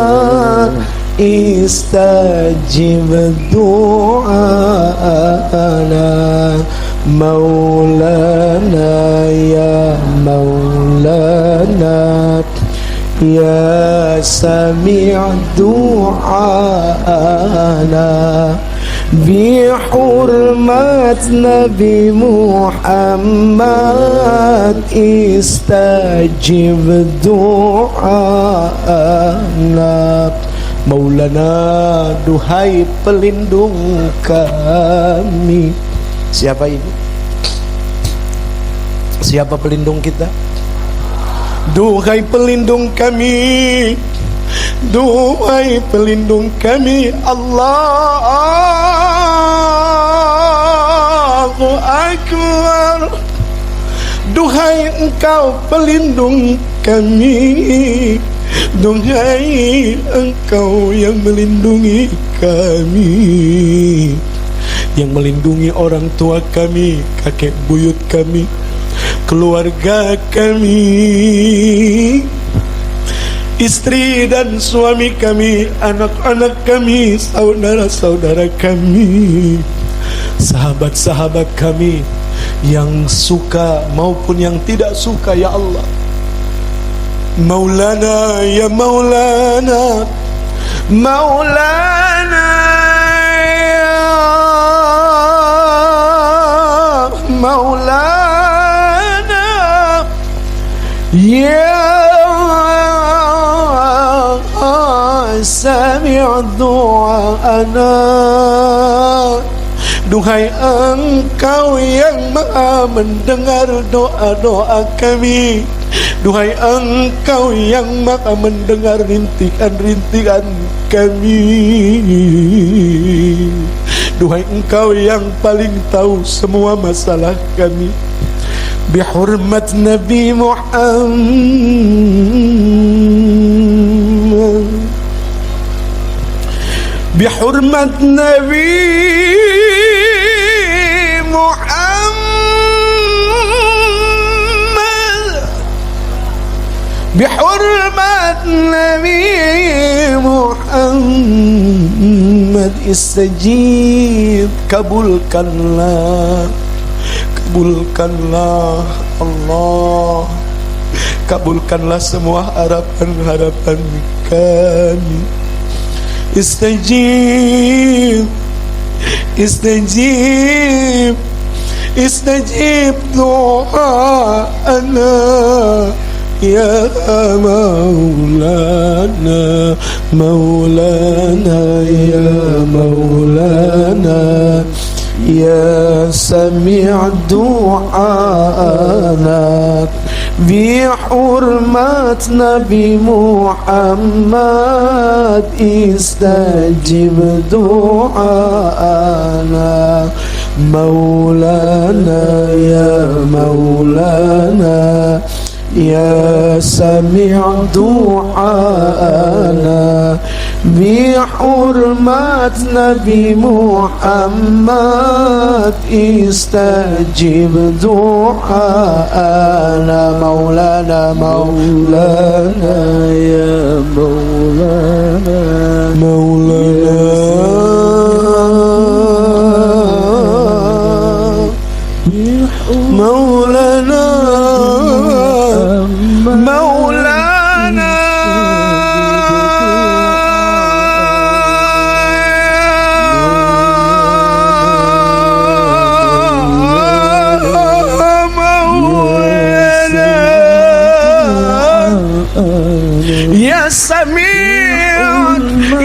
istajib du'ana. Maulana ya Maulana ya sami' du'ana bihurmat Nabi Muhammad istajib du'ana. Maulana, duhai pelindung kami. Siapa ibu? Siapa pelindung kita? Duhai pelindung kami, duhai pelindung kami, Allahu Akbar. Duhai Engkau pelindung kami, duhai Engkau yang melindungi kami, yang melindungi orang tua kami, kakek buyut kami, keluarga kami, istri dan suami kami, anak-anak kami, saudara-saudara kami, sahabat-sahabat kami yang suka maupun yang tidak suka, ya Allah. Maulana ya Maulana, Maulana ya Maulana ya sami' du'ana. Duhai Engkau yang maha mendengar doa-doa kami, Duhai Engkau yang maha mendengar rintihan-rintihan kami, duhai Engkau yang paling tahu semua masalah kami. Bihurmat Nabi Muhammad, bihurmat Nabi Muhammad, bihurmat Nabi Muhammad, istajib, kabulkanlah, kabulkanlah Allah, kabulkanlah semua harapan-harapan kami. Istajib, istajib, istajib doa'ana ya Maulana, Maulana ya Maulana, ya Sami' du'ana, bihurmat Nabi Muhammad, istajib du'ana, Maulana ya Maulana, ya Sami' du'ana, bihurmat Nabi Muhammad, istajib du'ana, Maulana, Maulana ya Maulana, Maulana, Maulana, Maulana, ya Sami'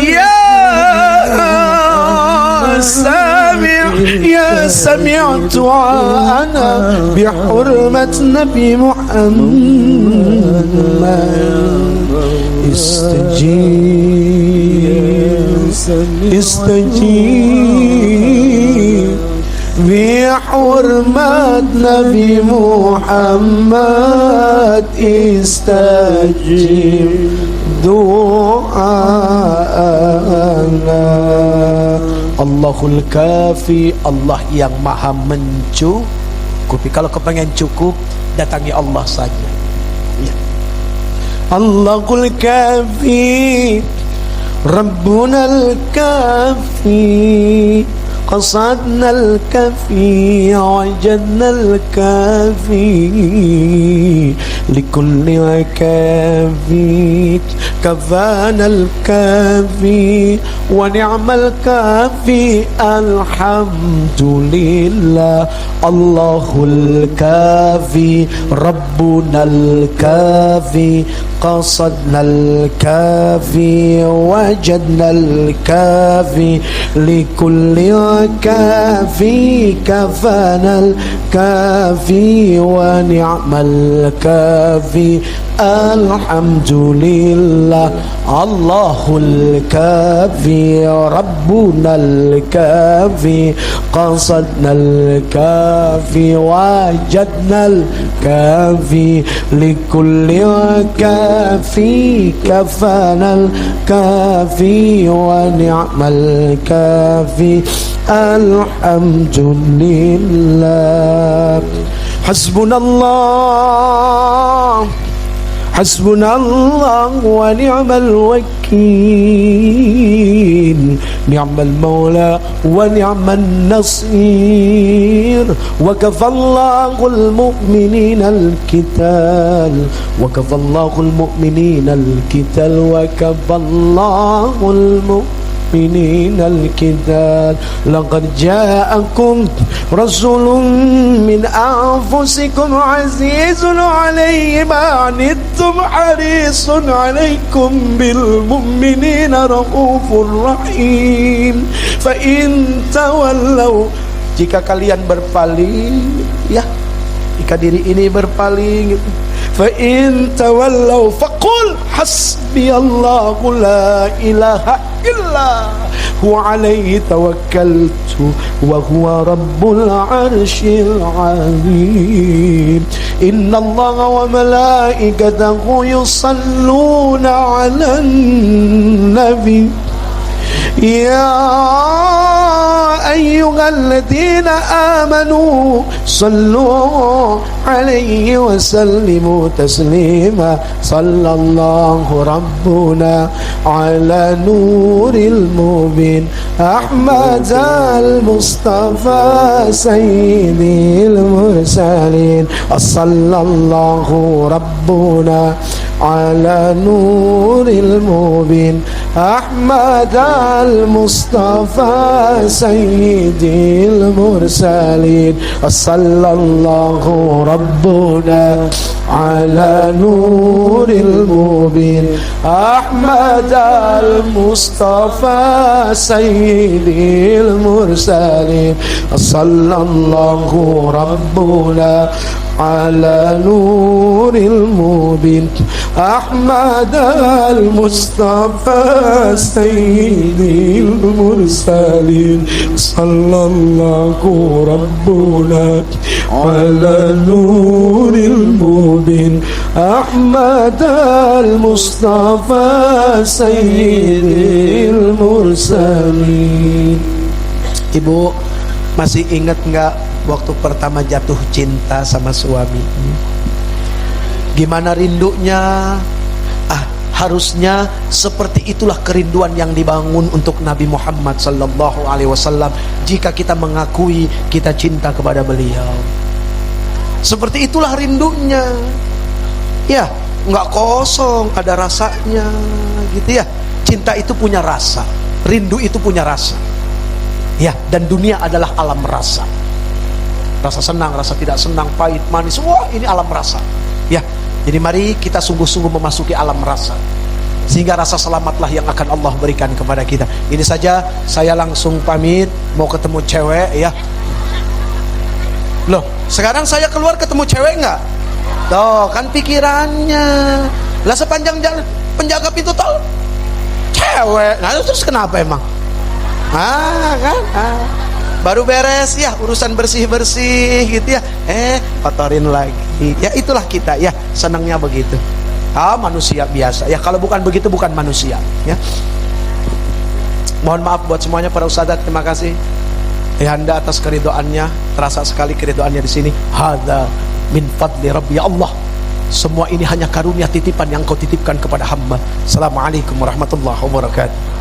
ya Sami' ya Sami' du'ana, bihurmat Nabi Muhammad, istajib, istajib, bihurmat Nabi Muhammad, istajib du'ana. Allahul Kafi, Allah yang maha mencukupi. Kalau kepengen cukup, datangi Allah saja ya. Allahul Kafi, Rabbunal Kafi, قصدنا الكافي وجدنا الكافي لكل كافي كفانا الكافي ونعم الكافي الحمد لله الله الكافي ربنا الكافي قصدنا الكافي وجدنا الكافي لكل كافي كفانا الكافي ونعم الكافي الحمد لله الله الكافي ربنا الكافي قصدنا الكافي وجدنا الكافي لكل كافي كفانا الكافي ونعم الكافي الحمد لله حسبنا الله حسبنا الله ونعم الوكيل نعم المولى ونعم النصير وكفى الله المؤمنين القتال وكفى الله المؤمنين القتال وكفى الله المؤمنين القتال لقد جاءكم رسول من أنفسكم عزيز عليه ما عنتم حريص عليكم بالمؤمنين رؤوف رحيم فإن تولوا jika kalian berpaling ya jika diri ini berpaling فإن تولوا فقل حسبي الله لا إله إلا هو عليه توكلت وهو رب العرش العظيم إن الله وملائكته يصلون على النبي يا أيها الذين آمنوا صلوا عليه وسلموا تسليما صلى الله ربنا على نور المبين أحمد المصطفى سيد المرسلين صلى الله ربنا على نور المبين أحمد المصطفى سيد المرسلين صلى الله ربنا على نور المبين أحمد المصطفى سيد المرسلين صلى الله ربنا على نور المبين أحمد المصطفى سيد المرسلين صلى الله ربنا على نور المبين أحمد المصطفى سيد المرسلين. Ibu masih ingat nggak waktu pertama jatuh cinta sama suami? Gimana rindunya? Harusnya seperti itulah kerinduan yang dibangun untuk Nabi Muhammad sallallahu alaihi wasallam jika kita mengakui kita cinta kepada beliau. Seperti itulah rindunya. Ya, nggak kosong, ada rasanya gitu ya. Cinta itu punya rasa, rindu itu punya rasa. Ya, dan dunia adalah alam rasa. Rasa senang, rasa tidak senang, pahit, manis, semua ini alam rasa. Ya, jadi mari kita sungguh-sungguh memasuki alam rasa, sehingga rasa selamatlah yang akan Allah berikan kepada kita. Ini saja, saya langsung pamit, mau ketemu cewek ya. Loh, sekarang saya keluar ketemu cewek nggak? Tuh, kan pikirannya. Lah sepanjang jalan penjaga pintu tol cewek. Nah, terus kenapa emang? Baru beres ya urusan bersih-bersih gitu ya, kotorin lagi. Ya itulah kita ya, senangnya begitu. Manusia biasa ya, kalau bukan begitu bukan manusia ya. Mohon maaf buat semuanya para ustadzat, terima kasih Anda atas keridoannya, terasa sekali keridoannya di sini. Hadza min fadli rabbi Allah. Semua ini hanya karunia titipan yang kau titipkan kepada hamba. Assalamualaikum warahmatullahi wabarakatuh.